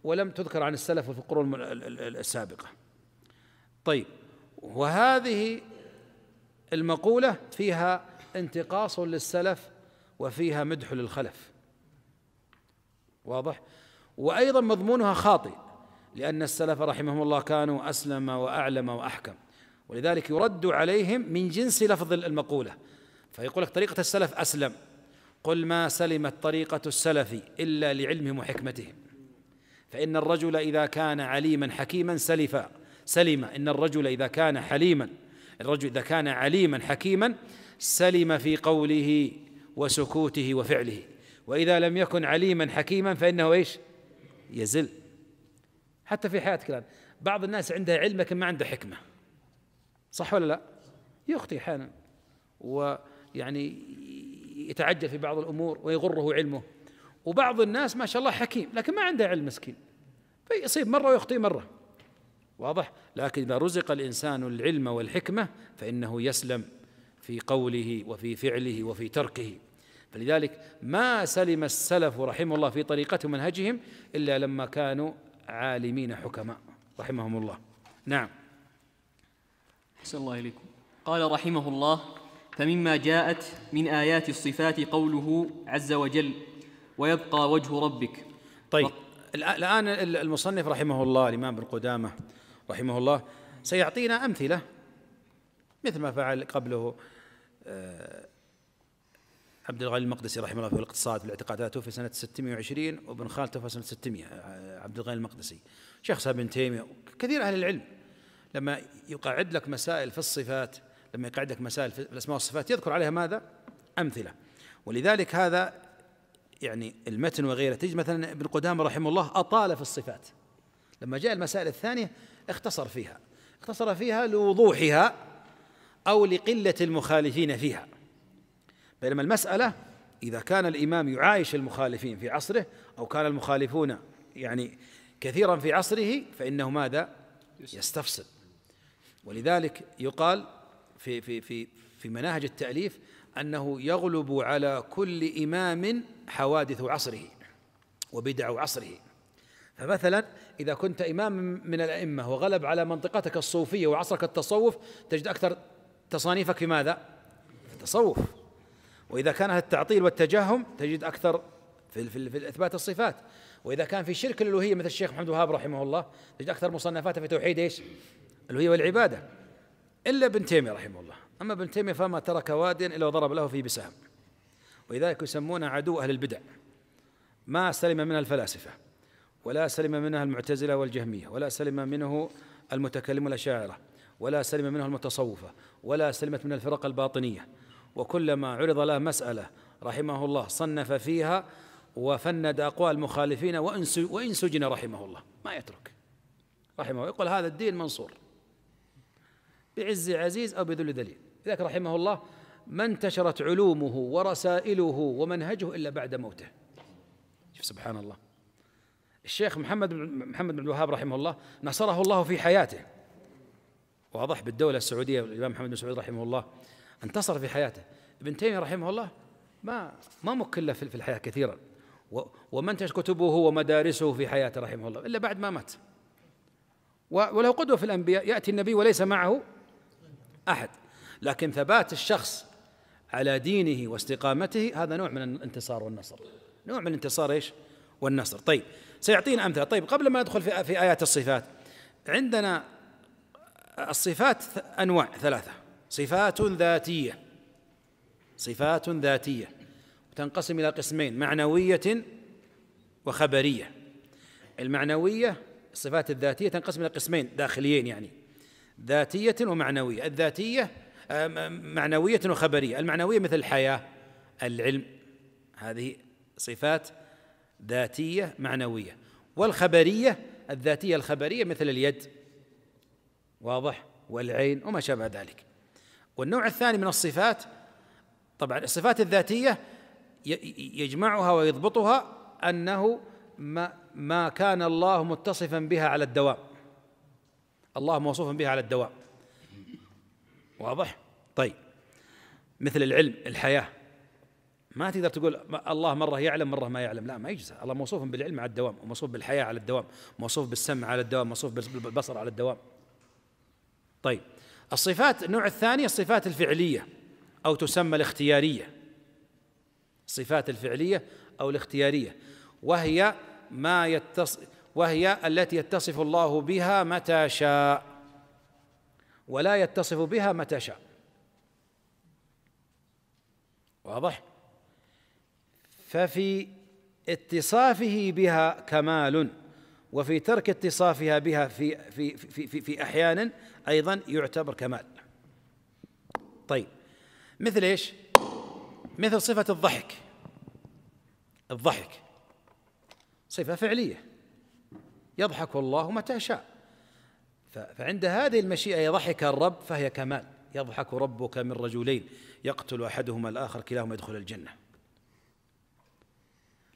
S1: ولم تذكر عن السلف في القرون السابقة. طيب وهذه المقولة فيها انتقاص للسلف وفيها مدح للخلف، واضح؟ وأيضا مضمونها خاطئ، لأن السلف رحمهم الله كانوا أسلم وأعلم وأحكم، ولذلك يرد عليهم من جنس لفظ المقولة. فيقول لك طريقة السلف أسلم، قل ما سلمت طريقة السلف إلا لعلمهم وحكمتهم، فإن الرجل إذا كان عليما حكيما سلم. إن الرجل إذا كان عليما حكيما سلم في قوله وسكوته وفعله، وإذا لم يكن عليما حكيما فإنه إيش؟ يزل. حتى في حياتك الآن بعض الناس عنده علم لكن ما عنده حكمة، صح ولا لا؟ يخطئ أحيانا ويعني يتعجل في بعض الأمور ويغره علمه. وبعض الناس ما شاء الله حكيم لكن ما عنده علم، مسكين
S3: فيصيب مرة ويخطئ مرة، واضح؟ لكن إذا رزق الإنسان العلم والحكمة فإنه يسلم في قوله وفي فعله وفي تركه. فلذلك ما سلم السلف رحمه الله في طريقتهم ومنهجهم إلا لما كانوا عالمين حكماء رحمهم الله. نعم.
S2: أحسن الله إليكم. قال رحمه الله: فمما جاءت من آيات الصفات قوله عز وجل: ويبقى وجه ربك.
S3: طيب الآن المصنف رحمه الله الإمام ابن قدامة رحمه الله سيعطينا أمثلة مثل ما فعل قبله عبد الغني المقدسي رحمه الله في الاقتصاد في الاعتقادات، توفي سنة 620 وابن خالد توفى سنة 600. عبد الغني المقدسي، شيخ ابن تيمية، كثير أهل العلم لما يقعد لك مسائل في الصفات، لما يقعد لك مسائل في الأسماء والصفات يذكر عليها ماذا؟ أمثلة. ولذلك هذا يعني المتن وغيره، تجد مثلا ابن قدامة رحمه الله أطال في الصفات، لما جاء المسائل الثانية اختصر فيها لوضوحها أو لقلة المخالفين فيها. بينما المسألة إذا كان الإمام يعايش المخالفين في عصره أو كان المخالفون يعني كثيرا في عصره فإنه ماذا؟ يستفصل. ولذلك يقال في مناهج التأليف أنه يغلب على كل إمام حوادث عصره وبدع عصره. فمثلا إذا كنت إمام من الأئمة وغلب على منطقتك الصوفية وعصرك التصوف تجد أكثر تصانيفك في ماذا؟ في التصوف. وإذا كان التعطيل والتجهم تجد أكثر في إثبات الصفات. وإذا كان في شرك الألوهية مثل الشيخ محمد وهاب رحمه الله تجد أكثر مصنفاته في توحيد إيش؟ الألوهية والعبادة، إلا ابن تيمية رحمه الله. أما ابن تيمية فما ترك واديا إلا وضرب له فيه بسهم، ولذلك يسمونه عدو أهل البدع. ما سلم منها الفلاسفة، ولا سلم منها المعتزلة والجهمية، ولا سلم منه المتكلم والأشاعرة، ولا سلم منه المتصوفة، ولا سلمت من الفرق الباطنية. وكلما عرض له مسألة رحمه الله صنف فيها وفند أقوال المخالفين وإن سجن رحمه الله ما يترك رحمه، يقول هذا الدين منصور بعز عزيز أو بذل ذليل. لذلك رحمه الله ما انتشرت علومه ورسائله ومنهجه إلا بعد موته. شوف سبحان الله. الشيخ محمد بن عبد الوهاب رحمه الله نصره الله في حياته، واضح، بالدولة السعودية. الإمام محمد بن سعود رحمه الله انتصر في حياته. ابن تيمية رحمه الله ما مكله في الحياة كثيرا، وما انتشر كتبه ومدارسه في حياته رحمه الله إلا بعد ما مات. وله قدوة في الأنبياء، يأتي النبي وليس معه أحد. لكن ثبات الشخص على دينه واستقامته هذا نوع من الانتصار والنصر، نوع من الانتصار إيش؟ والنصر. طيب سيعطينا أمثلة. طيب قبل ما ندخل في آيات الصفات، عندنا الصفات أنواع ثلاثة: صفات ذاتية تنقسم إلى قسمين: معنوية وخبرية. المعنوية الصفات الذاتية تنقسم إلى قسمين داخليين، يعني ذاتية ومعنوية. الذاتية معنوية وخبرية. المعنوية مثل الحياة، العلم، هذه صفات ذاتية معنوية. والخبرية الذاتية الخبرية مثل اليد، واضح، والعين وما شابه ذلك. والنوع الثاني من الصفات، طبعا الصفات الذاتية يجمعها ويضبطها أنه ما كان الله متصفا بها على الدوام، الله موصوفا بها على الدوام، واضح. طيب مثل العلم، الحياة، ما تقدر تقول الله مرة يعلم مرة ما يعلم، لا، ما يجوز. الله موصوف بالعلم على الدوام، وموصوف بالحياة على الدوام، موصوف بالسمع على الدوام، موصوف بالبصر على الدوام. طيب الصفات النوع الثاني الصفات الفعلية أو تسمى الاختيارية، الصفات الفعلية أو الاختيارية، وهي التي يتصف الله بها متى شاء ولا يتصف بها متى شاء، واضح. ففي اتصافه بها كمال، وفي ترك اتصافها بها في أحيان أيضا يعتبر كمال. طيب مثل إيش؟ مثل صفة الضحك صفة فعلية، يضحك الله متى شاء، فعند هذه المشيئة يضحك الرب فهي كمال. يضحك ربك من رجلين يقتل أحدهما الآخر كلاهما يدخل الجنة.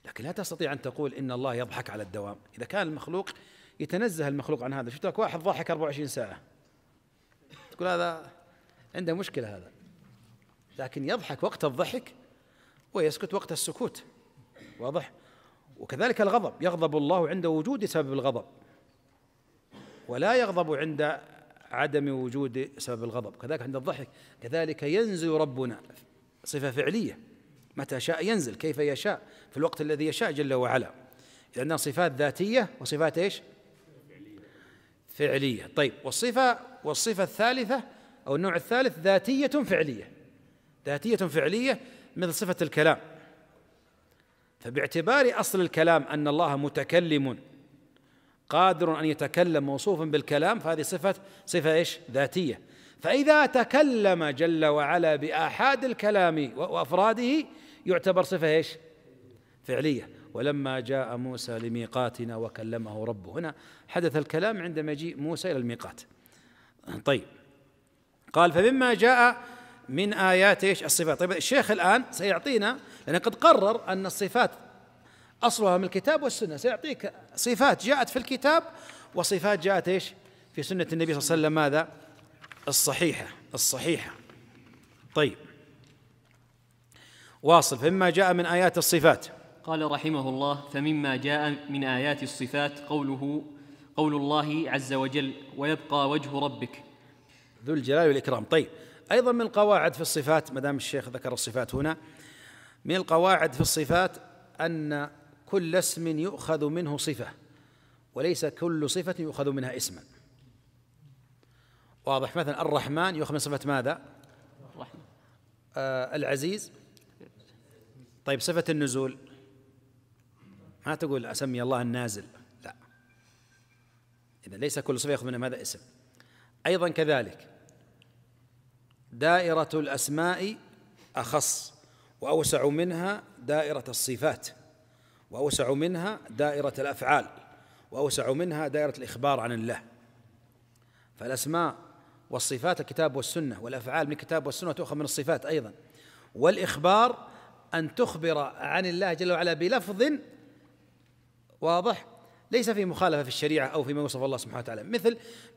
S3: لكن لا تستطيع أن تقول إن الله يضحك على الدوام. إذا كان المخلوق يتنزه المخلوق عن هذا. شفت لك واحد ضاحك 24 ساعة تقول هذا عنده مشكلة هذا، لكن يضحك وقت الضحك ويسكت وقت السكوت، واضح؟ وكذلك الغضب، يغضب الله عند وجود سبب الغضب ولا يغضب عند عدم وجود سبب الغضب، كذلك عند الضحك. كذلك ينزل ربنا، صفة فعلية، متى شاء ينزل كيف يشاء في الوقت الذي يشاء جل وعلا، لأنها صفات ذاتية وصفات إيش؟ فعلية. طيب، والصفة الثالثة أو النوع الثالث ذاتية فعلية، ذاتية فعلية مثل صفة الكلام. فباعتبار أصل الكلام أن الله متكلم قادر أن يتكلم موصوف بالكلام، فهذه صفة إيش؟ ذاتية. فإذا تكلم جل وعلا بآحاد الكلام وأفراده يعتبر صفة إيش؟ فعلية. ولما جاء موسى لميقاتنا وكلمه ربه، هنا حدث الكلام عند مجيء موسى إلى الميقات. طيب، قال فمما جاء من آيات إيش؟ الصفات. طيب، الشيخ الآن سيعطينا، لأنه قد قرر أن الصفات أصلها من الكتاب والسنة، سيعطيك صفات جاءت في الكتاب وصفات جاءت إيش؟ في سنة النبي صلى الله عليه وسلم، ماذا؟ الصحيحة. طيب، واصل. فمما جاء من آيات الصفات،
S2: قال رحمه الله: فمما جاء من آيات الصفات قول الله عز وجل: ويبقى وجه ربك
S3: ذو الجلال والإكرام. طيب، أيضا من القواعد في الصفات، ما دام الشيخ ذكر الصفات هنا، من القواعد في الصفات أن كل اسم يؤخذ منه صفة، وليس كل صفة يؤخذ منها اسما. واضح؟ مثلا الرحمن يؤخذ من صفة ماذا؟ العزيز. طيب، صفة النزول ما تقول أسمي الله النازل، لا، إذا ليس كل صفة يأخذ منها ماذا؟ اسم. أيضا كذلك دائرة الأسماء أخص وأوسع منها دائرة الصفات، وأوسع منها دائرة الأفعال، وأوسع منها دائرة الإخبار عن الله. فالأسماء والصفات الكتاب والسنة، والأفعال من الكتاب والسنة تؤخذ من الصفات أيضا. والإخبار أن تخبر عن الله جل وعلا بلفظ واضح ليس في مخالفة في الشريعة أو فيما وصف الله سبحانه وتعالى،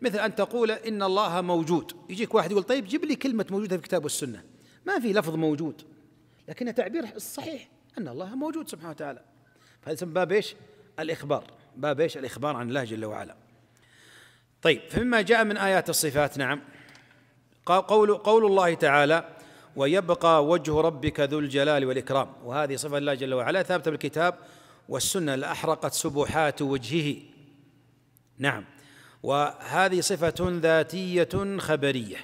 S3: مثل أن تقول إن الله موجود. يجيك واحد يقول طيب جيب لي كلمة موجودة في الكتاب والسنة، ما في لفظ موجود لكن تعبير الصحيح أن الله موجود سبحانه وتعالى. فهذا يسمى باب إيش؟ الإخبار، باب إيش؟ الإخبار عن الله جل وعلا. طيب، فمما جاء من آيات الصفات، نعم، قول الله تعالى: ويبقى وجه ربك ذو الجلال والإكرام. وهذه صفة الله جل وعلا ثابتة بالكتاب والسنة، لأحرقت سبحات وجهه. نعم، وهذه صفة ذاتية خبرية،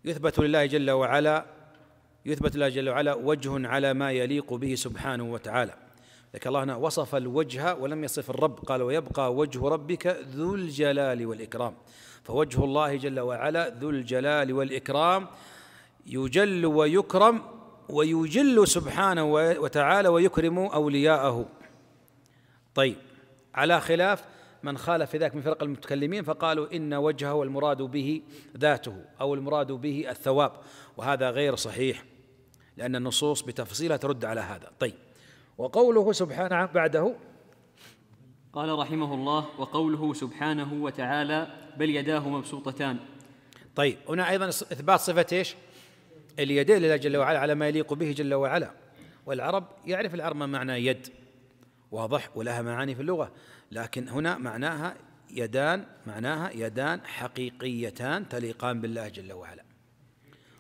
S3: يثبت لله جل وعلا وجه على ما يليق به سبحانه وتعالى. لكن الله هنا وصف الوجه ولم يصف الرب، قال: ويبقى وجه ربك ذو الجلال والإكرام. فوجه الله جل وعلا ذو الجلال والإكرام، يجل ويكرم، ويجل سبحانه وتعالى ويكرم أولياءه. طيب، على خلاف من خالف في ذلك من فرق المتكلمين، فقالوا إن وجهه المراد به ذاته أو المراد به الثواب، وهذا غير صحيح لأن النصوص بتفصيلها ترد على هذا. طيب، وقوله سبحانه بعده،
S2: قال رحمه الله: وقوله سبحانه وتعالى: بل يداه مبسوطتان.
S3: طيب، هنا أيضا إثبات صفة إيش؟ اليدين لله جل وعلا على ما يليق به جل وعلا. والعرب يعرف العرب ما معنى يد، واضح، ولها معاني في اللغة، لكن هنا معناها يدان حقيقيتان تليقان بالله جل وعلا،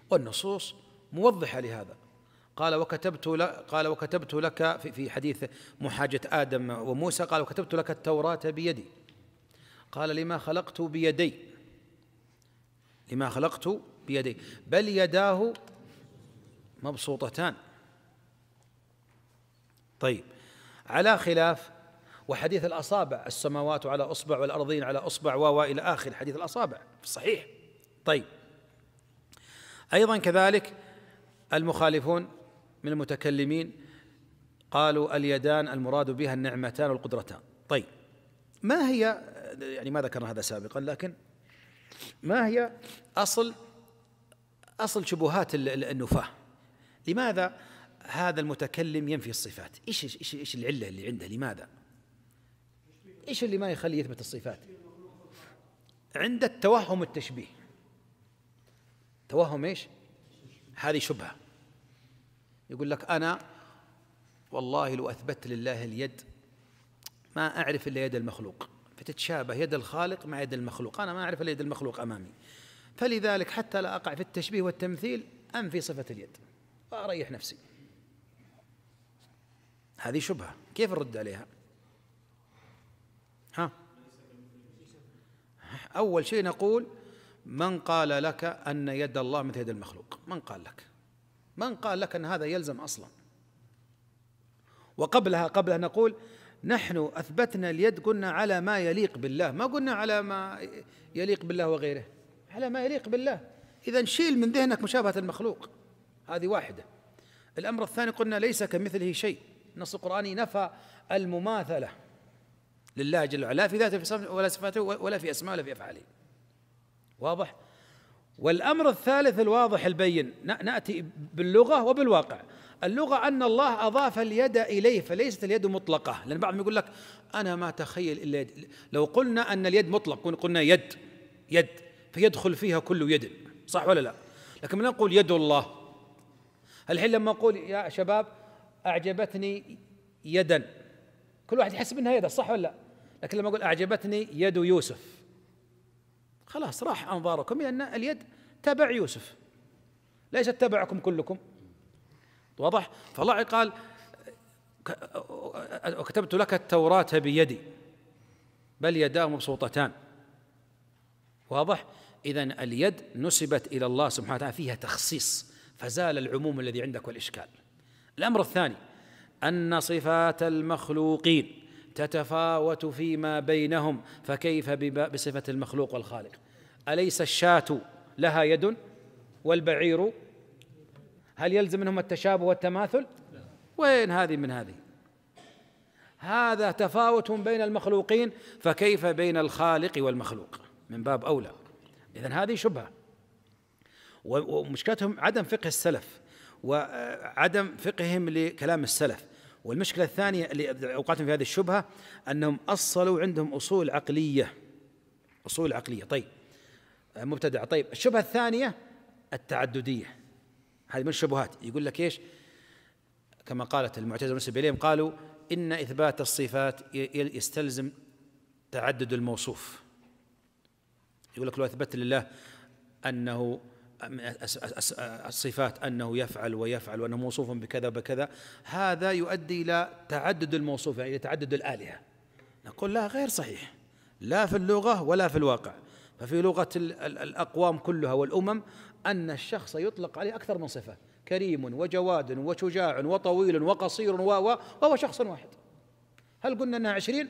S3: والنصوص موضحة لهذا. قال: وكتبت لك في حديث محاجة آدم وموسى، قال: وكتبت لك التوراة بيدي. قال: لما خلقت بيدي، بل يداه مبسوطتان. طيب، على خلاف وحديث الأصابع، السماوات على أصبع والأرضين على أصبع وإلى آخر حديث الأصابع في الصحيح. طيب، أيضا كذلك المخالفون من المتكلمين قالوا اليدان المراد بها النعمتان والقدرتان. طيب، ما هي، يعني ما ذكرنا هذا سابقا، لكن ما هي أصل شبهات النفاة؟ لماذا هذا المتكلم ينفي الصفات؟ إيش العلة اللي عنده؟ لماذا؟ إيش اللي ما يخلي يثبت الصفات؟ عند التوهم التشبيه. توهم إيش؟ هذه شبهة. يقول لك أنا والله لو أثبت لله اليد ما أعرف إلا يد المخلوق، فتتشابه يد الخالق مع يد المخلوق، أنا ما أعرف إلا يد المخلوق أمامي، فلذلك حتى لا أقع في التشبيه والتمثيل أنفي صفة اليد وأريح نفسي. هذه شبهة، كيف نرد عليها؟ أول شيء نقول من قال لك أن يد الله مثل يد المخلوق؟ من قال لك؟ من قال لك أن هذا يلزم أصلا؟ وقبلها نقول نحن أثبتنا اليد قلنا على ما يليق بالله، ما قلنا على ما يليق بالله وغيره، على ما يليق بالله. إذن شيل من ذهنك مشابهة المخلوق، هذه واحدة. الأمر الثاني قلنا ليس كمثله شيء، النص القرآني نفى المماثلة لله جل وعلا، لا في ذاته ولا صفاته ولا في أسماء ولا في أفعاله. واضح؟ والأمر الثالث الواضح البين، نأتي باللغة وبالواقع. اللغة أن الله أضاف اليد إليه، فليست اليد مطلقة، لأن بعضهم يقول لك أنا ما أتخيل إلا يد. لو قلنا أن اليد مطلق قلنا يد فيدخل فيها كل يد، صح ولا لا؟ لكن من نقول يد الله، الحين لما أقول يا شباب أعجبتني يدا، كل واحد يحسب أنها يده، صح ولا لا؟ لكن لما أقول أعجبتني يد يوسف، خلاص راح أنظاركم، لأن اليد تبع يوسف ليست تبعكم كلكم. واضح؟ فالله قال وكتبت لك التوراة بيدي بل يداه مبسوطتان. واضح؟ إذن اليد نسبت إلى الله سبحانه وتعالى، فيها تخصيص، فزال العموم الذي عندك والإشكال. الأمر الثاني أن صفات المخلوقين تتفاوت فيما بينهم، فكيف بصفة المخلوق والخالق؟ أليس الشاة لها يد والبعير؟ هل يلزم منهم التشابه والتماثل؟ وين هذه من هذه؟ هذا تفاوت بين المخلوقين، فكيف بين الخالق والمخلوق؟ من باب أولى. إذن هذه شبهة، ومشكلتهم عدم فقه السلف وعدم فقههم لكلام السلف. والمشكلة الثانية اللي أوقعتهم في هذه الشبهة أنهم أصلوا عندهم أصول عقلية. طيب مبتدعة. طيب الشبهة الثانية التعددية، هذه من الشبهات. يقول لك إيش؟ كما قالت المعتزلة والنسبة إليهم، قالوا إن إثبات الصفات يستلزم تعدد الموصوف. يقول لك لو أثبت لله أنه الصفات أنه يفعل ويفعل وأنه موصوف بكذا وبكذا، هذا يؤدي إلى تعدد الموصوف، يعني إلى تعدد الآلهة. نقول لا، غير صحيح، لا في اللغة ولا في الواقع. ففي لغة الأقوام كلها والأمم أن الشخص يطلق عليه أكثر من صفة، كريم وجواد وشجاع وطويل وقصير وهو شخص واحد. هل قلنا أنها 20؟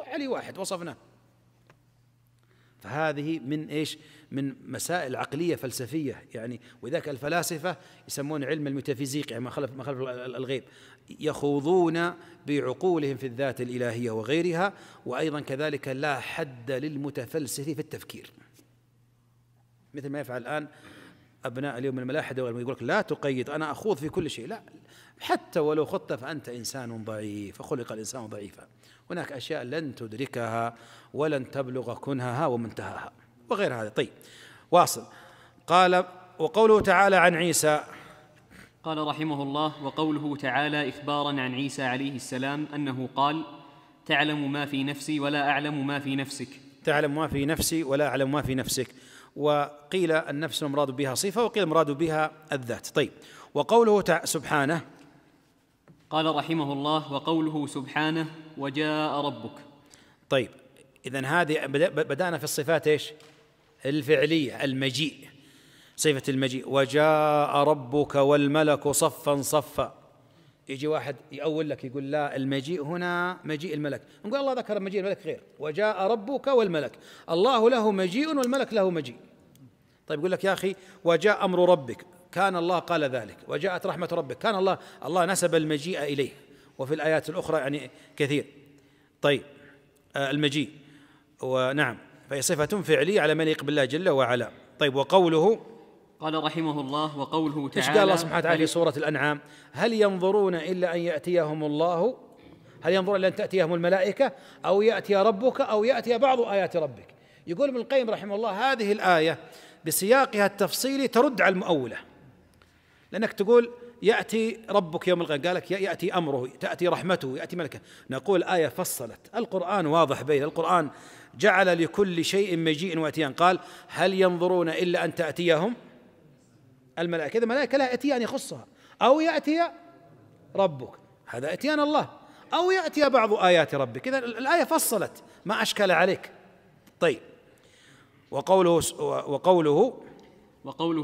S3: علي واحد وصفناه. فهذه من إيش؟ من مسائل عقلية فلسفية يعني. وذاك الفلاسفة يسمون علم الميتافيزيق، يعني ما خلف الغيب، يخوضون بعقولهم في الذات الإلهية وغيرها. وأيضا كذلك لا حد للمتفلسف في التفكير، مثل ما يفعل الآن أبناء اليوم الملاحدة، ويقول لك لا تقيد، أنا أخوض في كل شيء. لا، حتى ولو خضت فأنت إنسان ضعيف، فخلق الإنسان ضعيفا. هناك أشياء لن تدركها ولن تبلغ كنهها ومنتهاها وغير هذا. طيب واصل. قال وقوله تعالى عن عيسى،
S2: قال رحمه الله: وقوله تعالى إخبارا عن عيسى عليه السلام أنه قال: تعلم ما في نفسي ولا أعلم ما في نفسك.
S3: تعلم ما في نفسي ولا أعلم ما في نفسك. وقيل النفس المراد بها صفة، وقيل المراد بها الذات. طيب وقوله سبحانه،
S2: قال رحمه الله: وقوله سبحانه: وجاء ربك.
S3: طيب إذن هذه بدأنا في الصفات إيش؟ الفعلية، المجيء، صفة المجيء. وجاء ربك والملك صفا صفا. يجي واحد يأول لك يقول لا، المجيء هنا مجيء الملك. نقول الله ذكر مجيء الملك غير، وجاء ربك والملك، الله له مجيء والملك له مجيء. طيب يقول لك يا أخي وجاء أمر ربك، كان الله قال ذلك. وجاءت رحمة ربك، كان الله نسب المجيء إليه، وفي الآيات الأخرى يعني كثير. طيب المجيء، ونعم، فهي صفة فعلية على من يليق بالله جل وعلا. طيب وقوله،
S2: قال رحمه الله: وقوله تعالى،
S3: إيش قال الله سبحانه وتعالى في سورة الأنعام؟ هل ينظرون إلا أن يأتيهم الله هل ينظرون إلى أن تأتيهم الملائكة أو يأتي ربك أو يأتي بعض آيات ربك. يقول ابن القيم رحمه الله هذه الآية بسياقها التفصيلي ترد على المؤولة، لأنك تقول يأتي ربك يوم القيامة، قال لك يأتي أمره، تأتي رحمته، يأتي ملكه. نقول آية فصلت، القرآن واضح بين، القرآن جعل لكل شيء مجيء وأتيان. قال هل ينظرون إلا أن تأتيهم الملائكة، إذا الملائكة لها إتيان يخصها، أو يأتي ربك، هذا إتيان الله، أو يأتي بعض آيات ربك. إذا الآية فصلت، ما أشكل عليك. طيب، وقوله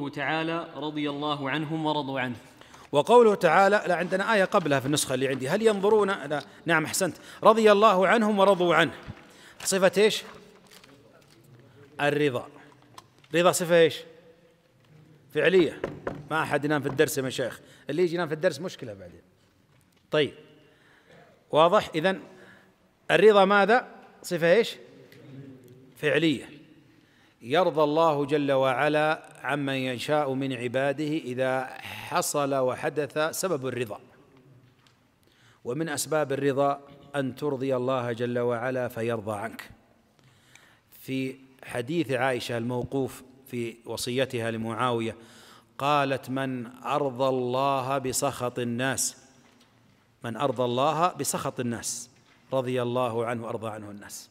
S2: تعالى رضي الله عنهم ورضوا عنه.
S3: وقوله تعالى، لا عندنا آية قبلها في النسخة اللي عندي، هل ينظرون، لا نعم أحسنت، رضي الله عنهم ورضوا عنه، صفة إيش؟ الرضا. رضا صفة إيش؟ فعلية. ما أحد ينام في الدرس يا مشايخ، اللي يجي ينام في الدرس مشكلة بعدين. طيب واضح. إذن الرضا ماذا؟ صفة إيش؟ فعلية. يرضى الله جل وعلا عمن يشاء من عباده إذا حصل وحدث سبب الرضا، ومن أسباب الرضا أن ترضي الله جل وعلا فيرضى عنك. في حديث عائشة الموقوف في وصيتها لمعاوية قالت من أرضى الله بسخط الناس، من أرضى الله بسخط الناس رضي الله عنه وأرضى عنه الناس،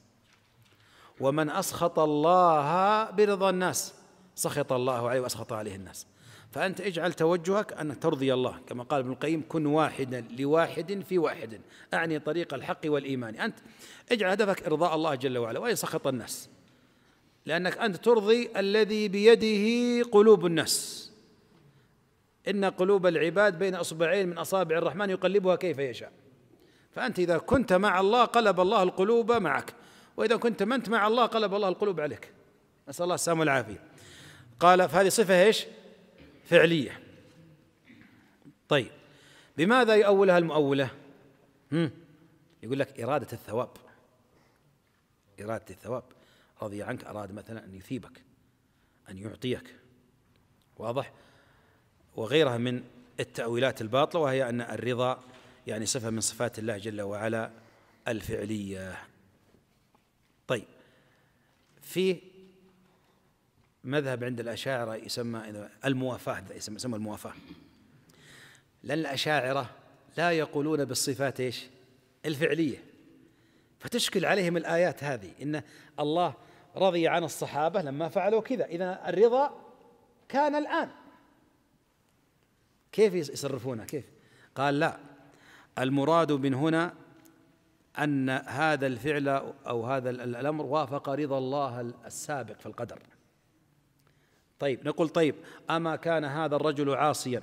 S3: ومن أسخط الله برضا الناس سخط الله عليه وأسخط عليه الناس. فأنت اجعل توجهك أن ترضي الله، كما قال ابن القيم كن واحدا لواحد في واحد، أعني طريق الحق والإيمان. أنت اجعل هدفك إرضاء الله جل وعلا وإن سخط الناس، لأنك أنت ترضي الذي بيده قلوب الناس. إن قلوب العباد بين أصبعين من أصابع الرحمن يقلبها كيف يشاء. فأنت إذا كنت مع الله قلب الله القلوب معك، وإذا كنت منت مع الله قلب الله القلوب عليك، نسأل الله السلامة والعافية. قال فهذه صفة إيش؟ فعلية. طيب بماذا يؤولها المؤولة؟ يقول لك إرادة الثواب، إرادة الثواب. رضي عنك أراد مثلا أن يثيبك، أن يعطيك، واضح؟ وغيرها من التأويلات الباطلة، وهي أن الرضا يعني صفة من صفات الله جل وعلا الفعلية. طيب في مذهب عند الأشاعرة يسمى الموافاة، يسمى الموافاة، لأن الأشاعرة لا يقولون بالصفات إيش؟ الفعلية، فتشكل عليهم الآيات هذه، إن الله رضي عن الصحابة لما فعلوا كذا، إذا الرضا كان الآن، كيف يصرفونه؟ كيف؟ قال لا، المراد من هنا أن هذا الفعل أو هذا الأمر وافق رضا الله السابق في القدر. طيب نقول طيب أما كان هذا الرجل عاصيا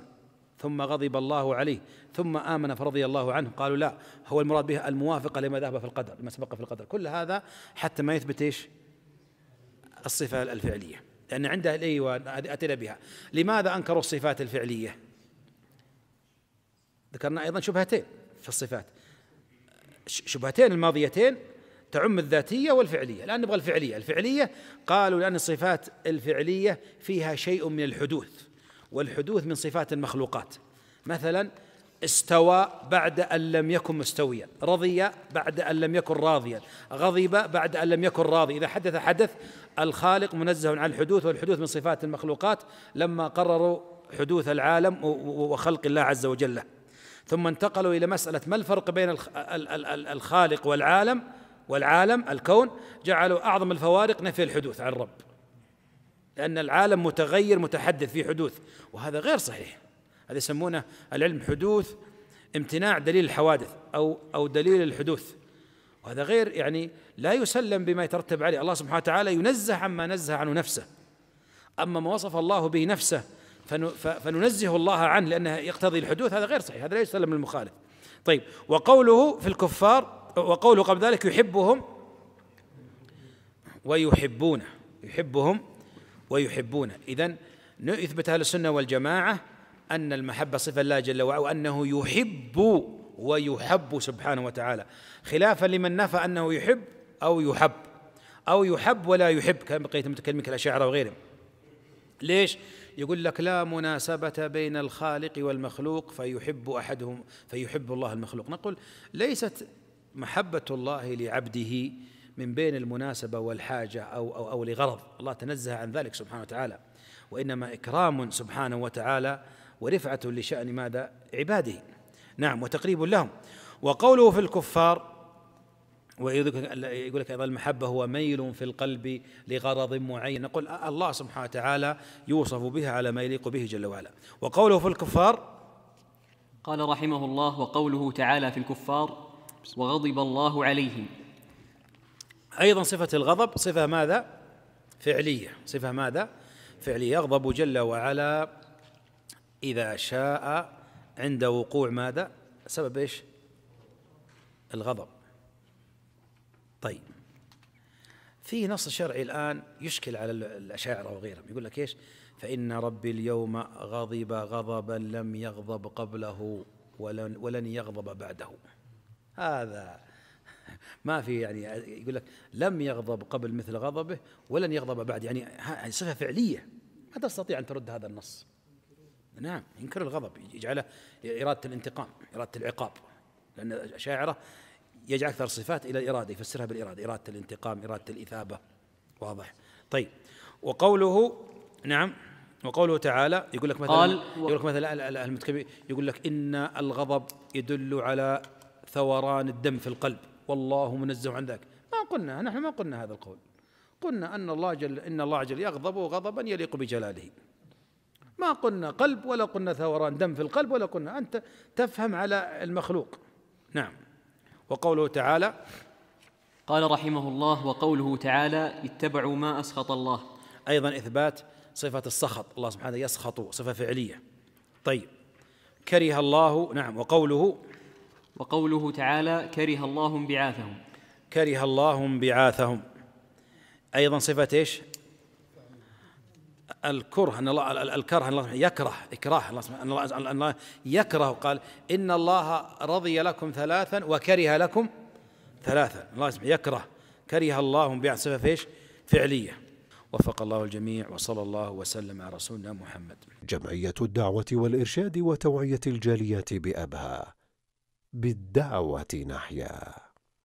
S3: ثم غضب الله عليه ثم آمن فرضي الله عنه؟ قالوا لا، هو المراد به الموافقة لما ذهب في القدر، لما سبق في القدر. كل هذا حتى ما يثبت إيش؟ الصفة الفعلية، لأن عنده أتينا بها. لماذا أنكروا الصفات الفعلية؟ ذكرنا أيضا شبهتين في الصفات، شبهتين الماضيتين تعم الذاتية والفعلية. الآن نبغى الفعلية. الفعلية قالوا لأن الصفات الفعلية فيها شيء من الحدوث، والحدوث من صفات المخلوقات. مثلا استوى بعد أن لم يكن مستويا، رضي بعد أن لم يكن راضيا، غضب بعد أن لم يكن راضي. إذا حدث حدث، الخالق منزه عن الحدوث، والحدوث من صفات المخلوقات لما قرروا حدوث العالم وخلق الله عز وجل. ثم انتقلوا إلى مسألة ما الفرق بين الخالق والعالم الكون، جعلوا أعظم الفوارق نفي الحدوث عن الرب، لأن العالم متغير متحدث في حدوث، وهذا غير صحيح. هذا يسمونه العلم حدوث امتناع دليل الحوادث أو دليل الحدوث، وهذا غير يعني لا يسلم بما يترتب عليه. الله سبحانه وتعالى ينزه عما نزه عنه نفسه، أما ما وصف الله به نفسه فننزه الله عنه لأنه يقتضي الحدوث، هذا غير صحيح، هذا لا يسلم المخالف. طيب وقوله في الكفار، وقوله قبل ذلك يحبهم ويحبونه، يحبهم ويحبونه. إذن يثبت أهل السنة والجماعة أن المحبة صفة الله جل وعلا، وأنه يحب ويحب سبحانه وتعالى، خلافا لمن نفى أنه يحب أو يحب ولا يحب، كان بقية المتكلمين كالأشاعرة وغيرهم. ليش؟ يقول لك لا مناسبة بين الخالق والمخلوق فيحب أحدهم فيحب الله المخلوق. نقول ليست محبة الله لعبده من بين المناسبة والحاجة أو لغرض، الله تنزه عن ذلك سبحانه وتعالى، وإنما إكرام سبحانه وتعالى ورفعة لشأن ماذا؟ عباده. نعم، وتقريب لهم. وقوله في الكفار، ويقول لك أيضا المحبة هو ميل في القلب لغرض معين، نقول الله سبحانه وتعالى يوصف بها على ما يليق به جل وعلا. وقوله في الكفار،
S2: قال رحمه الله: وقوله تعالى في الكفار: وغضب الله عليهم.
S3: أيضا صفة الغضب صفة ماذا؟ فعلية. صفة ماذا؟ فعلية. يغضب جل وعلا إذا شاء عند وقوع ماذا؟ سبب إيش؟ الغضب. طيب، في نص شرعي الآن يشكل على الأشاعرة وغيرهم، يقول لك إيش؟ فإن ربي اليوم غضب غضبا لم يغضب قبله ولن يغضب بعده. هذا ما في، يعني يقول لك لم يغضب قبل مثل غضبه ولن يغضب بعد، يعني صفة فعلية، ما تستطيع أن ترد هذا النص. نعم، ينكر الغضب، يجعله إرادة الانتقام، إرادة العقاب، لأن الأشاعرة يجعل أكثر صفات إلى الإرادة، يفسرها بالإرادة، إرادة الانتقام، إرادة الإثابة. واضح؟ طيب، وقوله نعم، وقوله تعالى يقول لك مثلا المتكبر يقول لك إن الغضب يدل على ثوران الدم في القلب والله منزه عن ذاك. نحن ما قلنا هذا القول، قلنا إن الله جل يغضب غضبا يليق بجلاله، ما قلنا قلب ولا قلنا ثوران دم في القلب ولا قلنا، أنت تفهم على المخلوق. نعم. وقوله تعالى،
S2: قال رحمه الله: وقوله تعالى: اتبعوا ما أسخط الله.
S3: أيضا إثبات صفة السخط، الله سبحانه يسخط، صفة فعلية. طيب، كره الله. نعم. وقوله
S2: تعالى: كره الله انبعاثهم.
S3: كره الله انبعاثهم، أيضا صفة إيش؟ الكره، أن الله الكره، الله يكره إكراه، الله يكره، قال إن الله رضي لكم ثلاثا وكره لكم ثلاثا، الله يكره، كره الله بيع، صفة فيش؟ فعلية. وفق الله الجميع، وصلى الله وسلم على رسولنا محمد.
S4: جمعية الدعوة والإرشاد وتوعية الجاليات بأبها، بالدعوة نحيا.